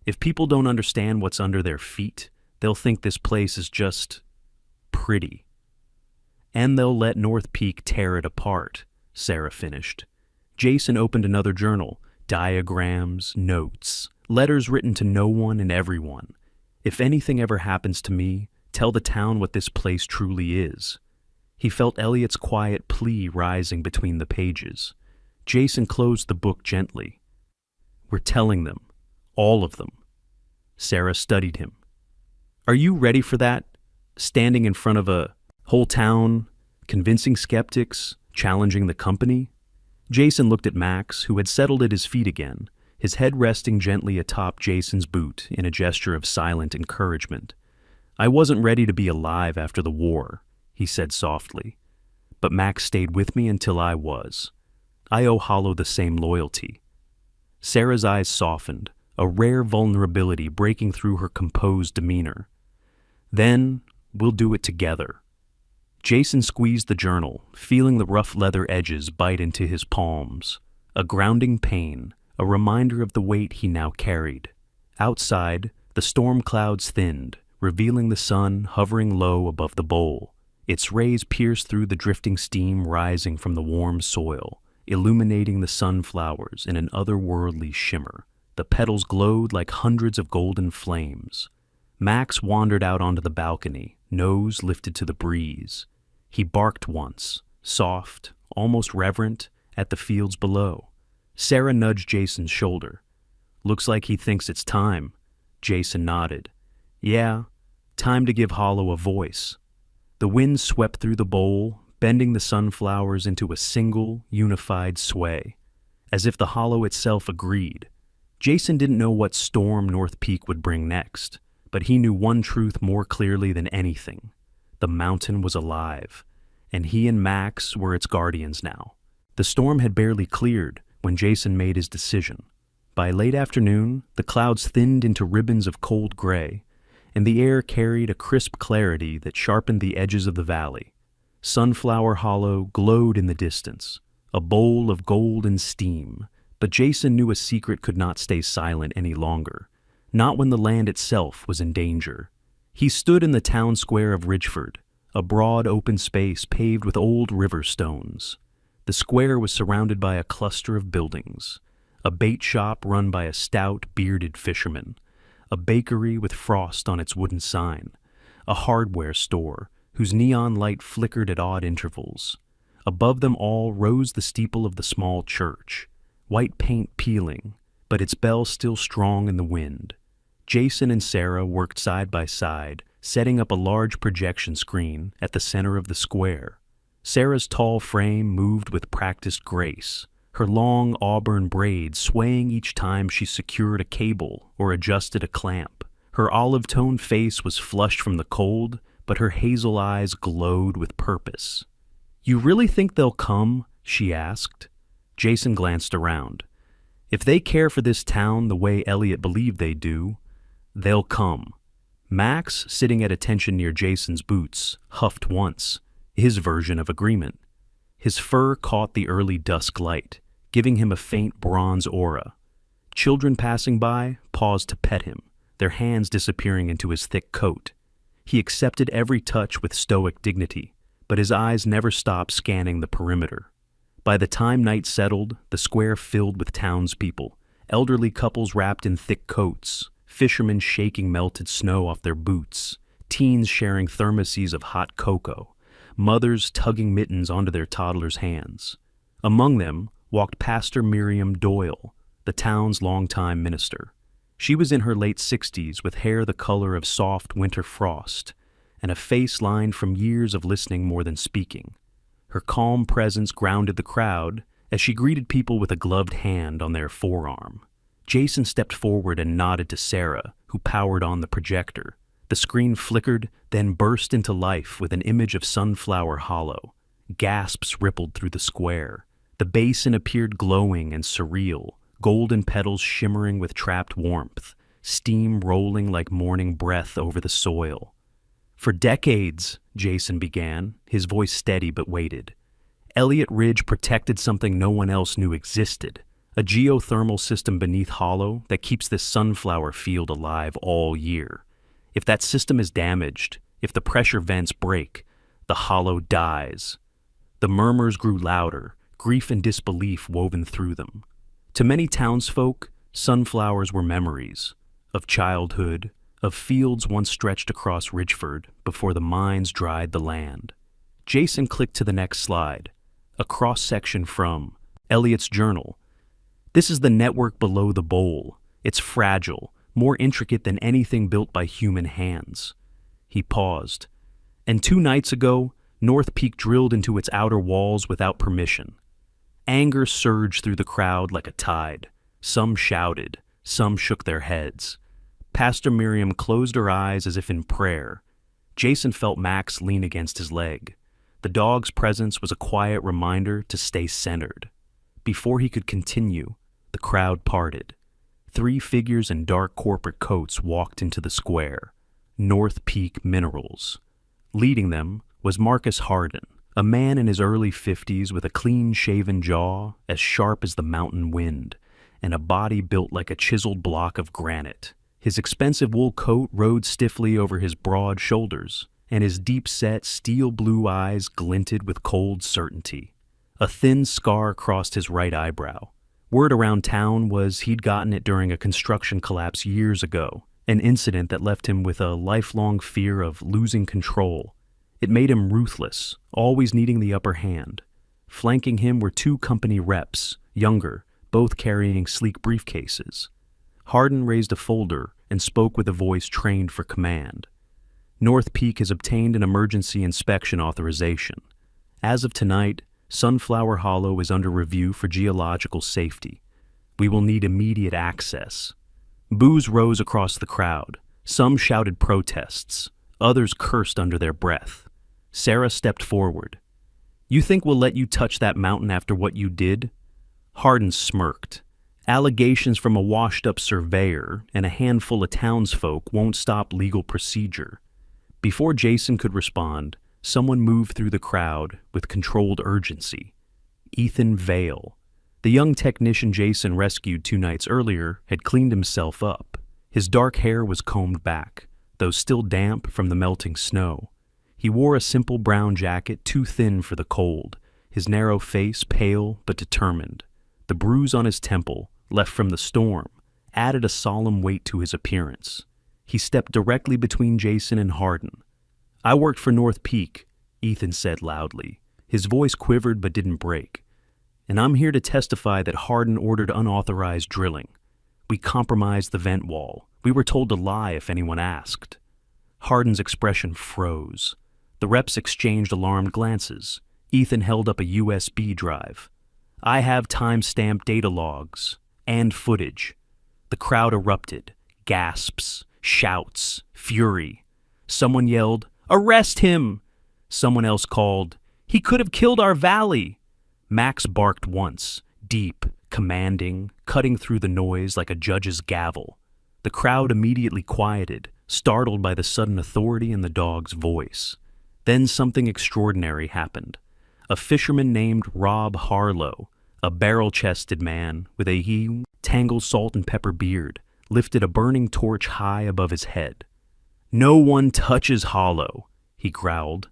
Speaker 1: If people don't understand what's under their feet, they'll think this place is just pretty. And they'll let North Peak tear it apart," Sarah finished. Jason opened another journal, diagrams, notes, letters written to no one and everyone. "If anything ever happens to me, tell the town what this place truly is." He felt Elliot's quiet plea rising between the pages. Jason closed the book gently. "We're telling them. All of them." Sarah studied him. "Are you ready for that? Standing in front of a whole town, convincing skeptics, challenging the company?" Jason looked at Max, who had settled at his feet again, his head resting gently atop Jason's boot in a gesture of silent encouragement. "I wasn't ready to be alive after the war," he said softly. "But Max stayed with me until I was. I owe Hollow the same loyalty." Sarah's eyes softened, a rare vulnerability breaking through her composed demeanor. "Then we'll do it together." Jason squeezed the journal, feeling the rough leather edges bite into his palms. A grounding pain, a reminder of the weight he now carried. Outside, the storm clouds thinned, revealing the sun hovering low above the bowl. Its rays pierced through the drifting steam rising from the warm soil, illuminating the sunflowers in an otherworldly shimmer. The petals glowed like hundreds of golden flames. Max wandered out onto the balcony, nose lifted to the breeze. He barked once, soft, almost reverent, at the fields below. Sarah nudged Jason's shoulder. "Looks like he thinks it's time." Jason nodded. "Yeah, time to give Hollow a voice." The wind swept through the bowl, bending the sunflowers into a single, unified sway. As if the Hollow itself agreed. Jason didn't know what storm North Peak would bring next, but he knew one truth more clearly than anything. The mountain was alive, and he and Max were its guardians now. The storm had barely cleared when Jason made his decision. By late afternoon, the clouds thinned into ribbons of cold gray, and the air carried a crisp clarity that sharpened the edges of the valley. Sunflower Hollow glowed in the distance, a bowl of golden steam, but Jason knew a secret could not stay silent any longer, not when the land itself was in danger. He stood in the town square of Ridgeford, a broad open space paved with old river stones. The square was surrounded by a cluster of buildings, a bait shop run by a stout, bearded fisherman, a bakery with frost on its wooden sign, a hardware store whose neon light flickered at odd intervals. Above them all rose the steeple of the small church, white paint peeling, but its bell still strong in the wind. Jason and Sarah worked side by side, setting up a large projection screen at the center of the square. Sarah's tall frame moved with practiced grace, her long auburn braids swaying each time she secured a cable or adjusted a clamp. Her olive-toned face was flushed from the cold, but her hazel eyes glowed with purpose. "You really think they'll come?" she asked. Jason glanced around. "If they care for this town the way Elliot believed they do, they'll come." Max, sitting at attention near Jason's boots, huffed once, his version of agreement. His fur caught the early dusk light, giving him a faint bronze aura. Children passing by paused to pet him, their hands disappearing into his thick coat. He accepted every touch with stoic dignity, but his eyes never stopped scanning the perimeter. By the time night settled, the square filled with townspeople, elderly couples wrapped in thick coats, fishermen shaking melted snow off their boots, teens sharing thermoses of hot cocoa, mothers tugging mittens onto their toddlers' hands. Among them walked Pastor Miriam Doyle, the town's longtime minister. She was in her late 60s with hair the color of soft winter frost and a face lined from years of listening more than speaking. Her calm presence grounded the crowd as she greeted people with a gloved hand on their forearm. Jason stepped forward and nodded to Sarah, who powered on the projector. The screen flickered, then burst into life with an image of Sunflower Hollow. Gasps rippled through the square. The basin appeared glowing and surreal, golden petals shimmering with trapped warmth, steam rolling like morning breath over the soil. For decades, Jason began, his voice steady but weighted. Elliott Ridge protected something no one else knew existed, a geothermal system beneath Hollow that keeps this sunflower field alive all year. If that system is damaged, if the pressure vents break, the Hollow dies. The murmurs grew louder, grief and disbelief woven through them. To many townsfolk, sunflowers were memories of childhood, of fields once stretched across Ridgeford before the mines dried the land. Jason clicked to the next slide, a cross-section from Elliott's journal. This is the network below the bowl. It's fragile, more intricate than anything built by human hands. He paused. And 2 nights ago, North Peak drilled into its outer walls without permission. Anger surged through the crowd like a tide. Some shouted, some shook their heads. Pastor Miriam closed her eyes as if in prayer. Jason felt Max lean against his leg. The dog's presence was a quiet reminder to stay centered. Before he could continue, the crowd parted. 3 figures in dark corporate coats walked into the square. North Peak Minerals. Leading them was Marcus Hardin, a man in his early 50s with a clean-shaven jaw as sharp as the mountain wind, and a body built like a chiseled block of granite. His expensive wool coat rode stiffly over his broad shoulders, and his deep-set, steel-blue eyes glinted with cold certainty. A thin scar crossed his right eyebrow. Word around town was he'd gotten it during a construction collapse years ago, an incident that left him with a lifelong fear of losing control. It made him ruthless, always needing the upper hand. Flanking him were 2 company reps, younger, both carrying sleek briefcases. Hardin raised a folder and spoke with a voice trained for command. North Peak has obtained an emergency inspection authorization. As of tonight, Sunflower Hollow is under review for geological safety. We will need immediate access. Boos rose across the crowd. Some shouted protests. Others cursed under their breath. Sarah stepped forward. "You think we'll let you touch that mountain after what you did?" Hardin smirked. Allegations from a washed-up surveyor and a handful of townsfolk won't stop legal procedure. Before Jason could respond, someone moved through the crowd with controlled urgency. Ethan Vale. The young technician Jason rescued 2 nights earlier had cleaned himself up. His dark hair was combed back, though still damp from the melting snow. He wore a simple brown jacket too thin for the cold, his narrow face pale but determined. The bruise on his temple, left from the storm, added a solemn weight to his appearance. He stepped directly between Jason and Hardin. "I worked for North Peak," Ethan said loudly. His voice quivered but didn't break. "And I'm here to testify that Hardin ordered unauthorized drilling. We compromised the vent wall. We were told to lie if anyone asked." Hardin's expression froze. The reps exchanged alarmed glances. Ethan held up a USB drive. "I have time-stamped data logs and footage." The crowd erupted. Gasps, shouts, fury. Someone yelled, "Arrest him!" Someone else called, "He could have killed our valley!" Max barked once, deep, commanding, cutting through the noise like a judge's gavel. The crowd immediately quieted, startled by the sudden authority in the dog's voice. Then something extraordinary happened. A fisherman named Rob Harlow, a barrel-chested man with a tangled salt and pepper beard, lifted a burning torch high above his head. "No one touches Hollow," he growled.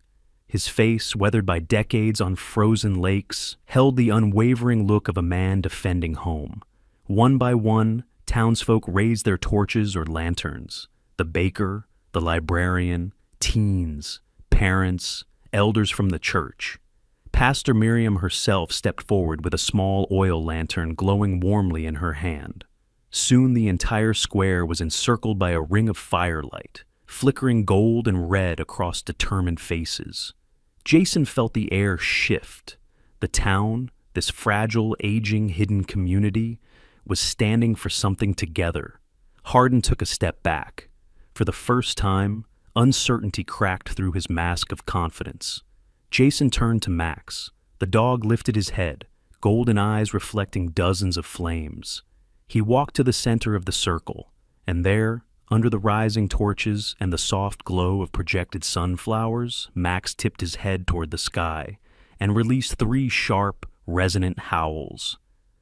Speaker 1: His face, weathered by decades on frozen lakes, held the unwavering look of a man defending home. One by one, townsfolk raised their torches or lanterns. The baker, the librarian, teens, parents, elders from the church. Pastor Miriam herself stepped forward with a small oil lantern glowing warmly in her hand. Soon the entire square was encircled by a ring of firelight, flickering gold and red across determined faces. Jason felt the air shift. The town, this fragile, aging, hidden community, was standing for something together. Hardin took a step back. For the first time, uncertainty cracked through his mask of confidence. Jason turned to Max. The dog lifted his head, golden eyes reflecting dozens of flames. He walked to the center of the circle, and there, under the rising torches and the soft glow of projected sunflowers, Max tipped his head toward the sky and released 3 sharp, resonant howls.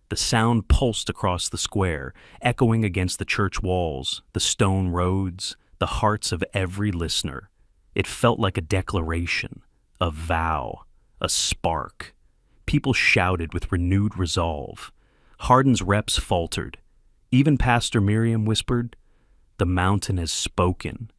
Speaker 1: The sound pulsed across the square, echoing against the church walls, the stone roads, the hearts of every listener. It felt like a declaration, a vow, a spark. People shouted with renewed resolve. Hardin's reps faltered. Even Pastor Miriam whispered, "The mountain has spoken."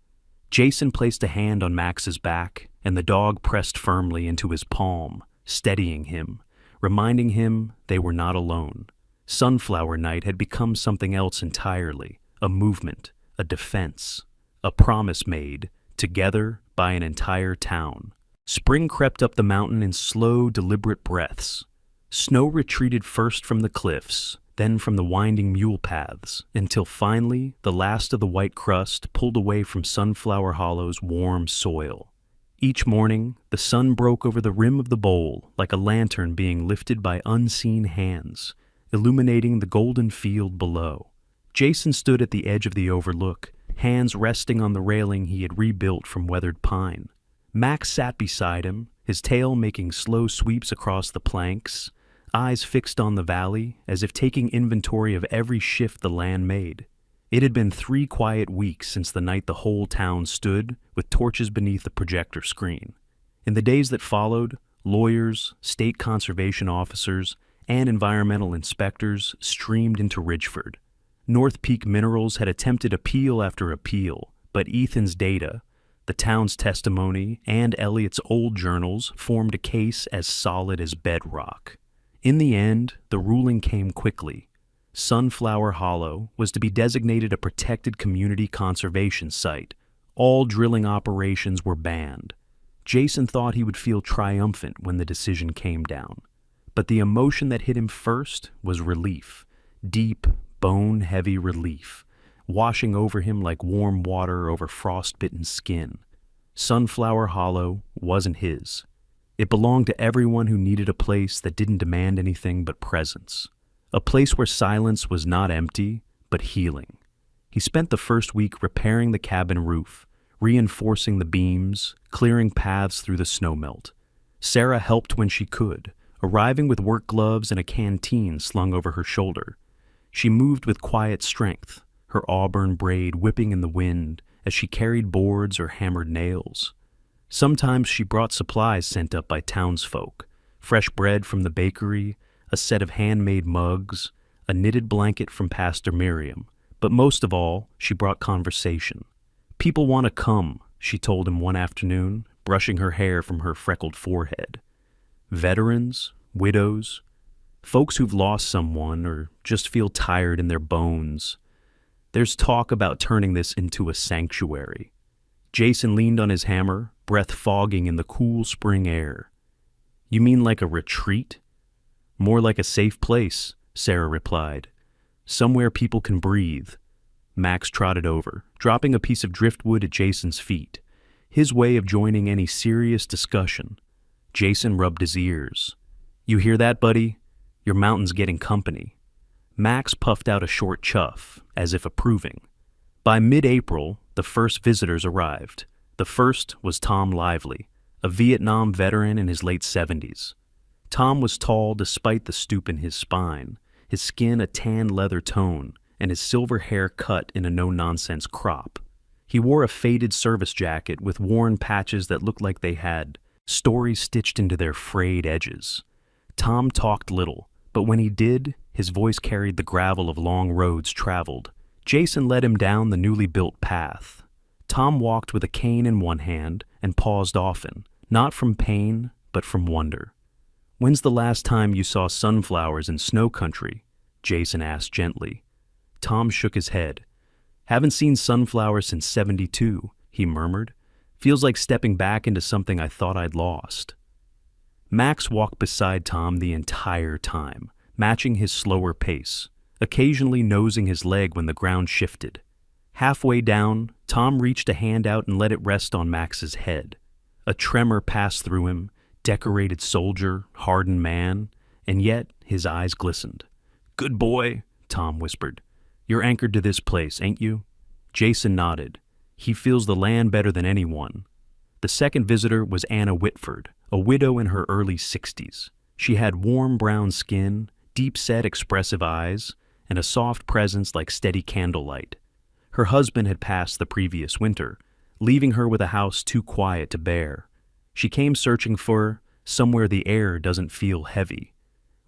Speaker 1: Jason placed a hand on Max's back, and the dog pressed firmly into his palm, steadying him, reminding him they were not alone. Sunflower Night had become something else entirely, a movement, a defense, a promise made, together, by an entire town. Spring crept up the mountain in slow, deliberate breaths. Snow retreated first from the cliffs, then from the winding mule paths, until finally the last of the white crust pulled away from Sunflower Hollow's warm soil. Each morning, the sun broke over the rim of the bowl like a lantern being lifted by unseen hands, illuminating the golden field below. Jason stood at the edge of the overlook, hands resting on the railing he had rebuilt from weathered pine. Max sat beside him, his tail making slow sweeps across the planks, eyes fixed on the valley as if taking inventory of every shift the land made. It had been 3 quiet weeks since the night the whole town stood with torches beneath the projector screen. In the days that followed, lawyers, state conservation officers, and environmental inspectors streamed into Ridgeford. North Peak Minerals had attempted appeal after appeal, but Ethan's data, the town's testimony, and Elliot's old journals formed a case as solid as bedrock. In the end, the ruling came quickly. Sunflower Hollow was to be designated a protected community conservation site. All drilling operations were banned. Jason thought he would feel triumphant when the decision came down. But the emotion that hit him first was relief, deep, bone-heavy relief, washing over him like warm water over frostbitten skin. Sunflower Hollow wasn't his. It belonged to everyone who needed a place that didn't demand anything but presence. A place where silence was not empty, but healing. He spent the first week repairing the cabin roof, reinforcing the beams, clearing paths through the snowmelt. Sarah helped when she could, arriving with work gloves and a canteen slung over her shoulder. She moved with quiet strength, her auburn braid whipping in the wind as she carried boards or hammered nails. Sometimes she brought supplies sent up by townsfolk, fresh bread from the bakery, a set of handmade mugs, a knitted blanket from Pastor Miriam, but most of all, she brought conversation. "People want to come," she told him one afternoon, brushing her hair from her freckled forehead. Veterans, widows, folks who've lost someone or just feel tired in their bones. There's talk about turning this into a sanctuary. Jason leaned on his hammer, breath fogging in the cool spring air. "You mean like a retreat?" "More like a safe place," Sarah replied. "Somewhere people can breathe." Max trotted over, dropping a piece of driftwood at Jason's feet, his way of joining any serious discussion. Jason rubbed his ears. "You hear that, buddy? Your mountain's getting company." Max puffed out a short chuff, as if approving. By mid-April, the first visitors arrived. The first was Tom Lively, a Vietnam veteran in his late 70s. Tom was tall despite the stoop in his spine, his skin a tan leather tone, and his silver hair cut in a no-nonsense crop. He wore a faded service jacket with worn patches that looked like they had stories stitched into their frayed edges. Tom talked little, but when he did, his voice carried the gravel of long roads traveled. Jason led him down the newly built path. Tom walked with a cane in one hand and paused often, not from pain, but from wonder. "When's the last time you saw sunflowers in snow country?" Jason asked gently. Tom shook his head. "Haven't seen sunflowers since '72, he murmured. "Feels like stepping back into something I thought I'd lost." Max walked beside Tom the entire time, matching his slower pace, occasionally nosing his leg when the ground shifted. Halfway down, Tom reached a hand out and let it rest on Max's head. A tremor passed through him, decorated soldier, hardened man, and yet his eyes glistened. "Good boy," Tom whispered. "You're anchored to this place, ain't you?" Jason nodded. He feels the land better than anyone. The second visitor was Anna Whitford, a widow in her early 60s. She had warm brown skin, deep-set expressive eyes, and a soft presence like steady candlelight. Her husband had passed the previous winter, leaving her with a house too quiet to bear. She came searching for somewhere the air doesn't feel heavy.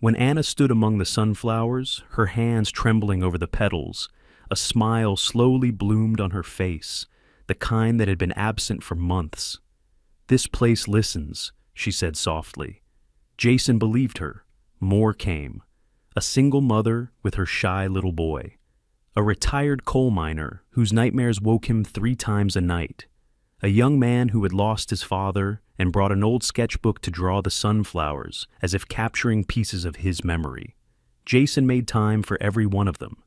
Speaker 1: When Anna stood among the sunflowers, her hands trembling over the petals, a smile slowly bloomed on her face, the kind that had been absent for months. "This place listens," she said softly. Jason believed her. More came. A single mother with her shy little boy. A retired coal miner whose nightmares woke him 3 times a night. A young man who had lost his father and brought an old sketchbook to draw the sunflowers, as if capturing pieces of his memory. Jason made time for every one of them.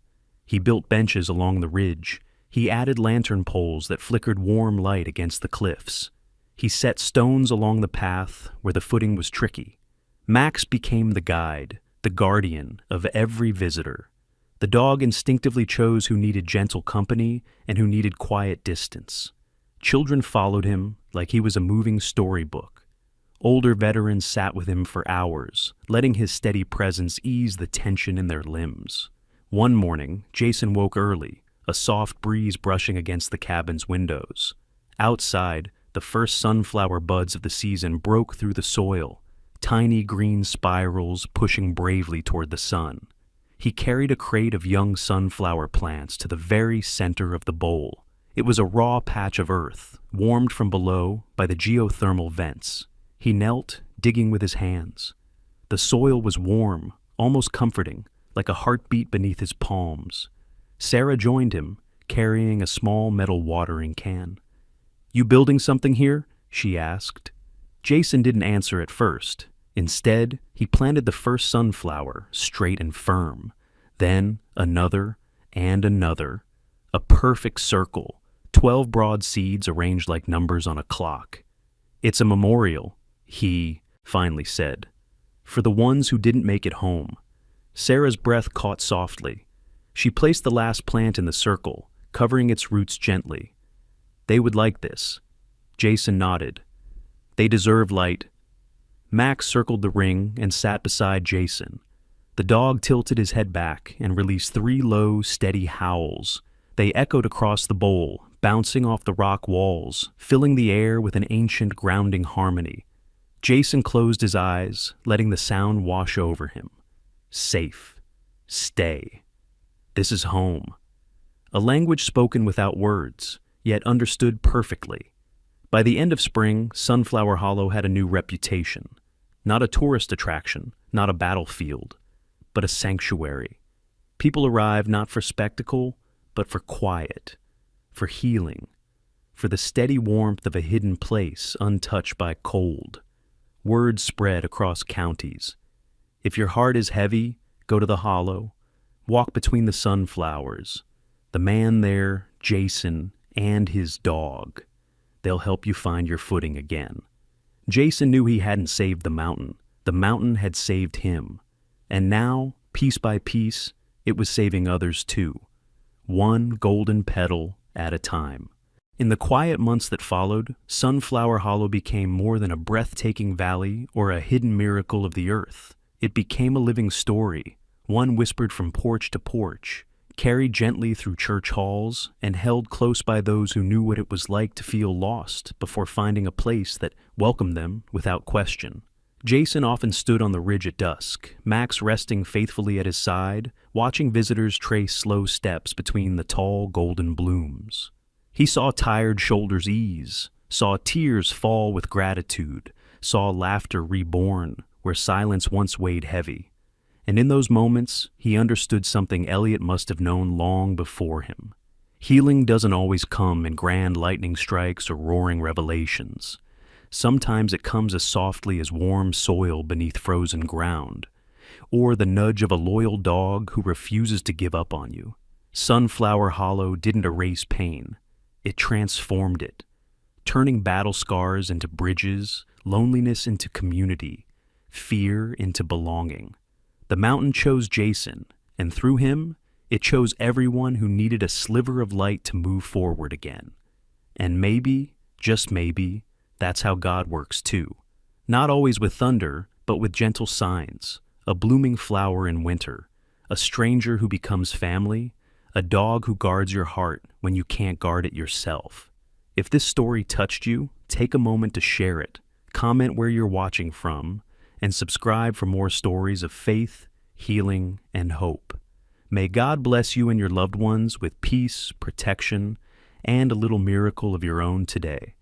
Speaker 1: He built benches along the ridge. He added lantern poles that flickered warm light against the cliffs. He set stones along the path where the footing was tricky. Max became the guide, the guardian of every visitor. The dog instinctively chose who needed gentle company and who needed quiet distance. Children followed him like he was a moving storybook. Older veterans sat with him for hours, letting his steady presence ease the tension in their limbs. One morning, Jason woke early, a soft breeze brushing against the cabin's windows. Outside, the first sunflower buds of the season broke through the soil, tiny green spirals pushing bravely toward the sun. He carried a crate of young sunflower plants to the very center of the bowl. It was a raw patch of earth, warmed from below by the geothermal vents. He knelt, digging with his hands. The soil was warm, almost comforting, like a heartbeat beneath his palms. Sarah joined him, carrying a small metal watering can. "You building something here?" she asked. Jason didn't answer at first. Instead, he planted the first sunflower, straight and firm. Then another and another. A perfect circle, 12 broad seeds arranged like numbers on a clock. "It's a memorial," he finally said, "for the ones who didn't make it home." Sarah's breath caught softly. She placed the last plant in the circle, covering its roots gently. "They would like this." Jason nodded. "They deserve light." Max circled the ring and sat beside Jason. The dog tilted his head back and released 3 low, steady howls. They echoed across the bowl, bouncing off the rock walls, filling the air with an ancient grounding harmony. Jason closed his eyes, letting the sound wash over him. Safe. Stay. This is home. A language spoken without words, yet understood perfectly. By the end of spring, Sunflower Hollow had a new reputation. Not a tourist attraction, not a battlefield, but a sanctuary. People arrived not for spectacle, but for quiet, for healing, for the steady warmth of a hidden place untouched by cold. Word spread across counties. If your heart is heavy, go to the hollow. Walk between the sunflowers. The man there, Jason, and his dog. They'll help you find your footing again. Jason knew he hadn't saved the mountain. The mountain had saved him. And now, piece by piece, it was saving others too. One golden petal at a time. In the quiet months that followed, Sunflower Hollow became more than a breathtaking valley or a hidden miracle of the earth. It became a living story, one whispered from porch to porch, carried gently through church halls, and held close by those who knew what it was like to feel lost before finding a place that welcomed them without question. Jason often stood on the ridge at dusk, Max resting faithfully at his side, watching visitors trace slow steps between the tall golden blooms. He saw tired shoulders ease, saw tears fall with gratitude, saw laughter reborn where silence once weighed heavy. And in those moments, he understood something Elliot must have known long before him. Healing doesn't always come in grand lightning strikes or roaring revelations. Sometimes it comes as softly as warm soil beneath frozen ground, or the nudge of a loyal dog who refuses to give up on you. Sunflower Hollow didn't erase pain. It transformed it, turning battle scars into bridges, loneliness into community, fear into belonging. The mountain chose Jason, and through him, it chose everyone who needed a sliver of light to move forward again. And maybe, just maybe, that's how God works too. Not always with thunder, but with gentle signs. A blooming flower in winter, a stranger who becomes family, a dog who guards your heart when you can't guard it yourself. If this story touched you, take a moment to share it, comment where you're watching from, and subscribe for more stories of faith, healing, and hope. May God bless you and your loved ones with peace, protection, and a little miracle of your own today.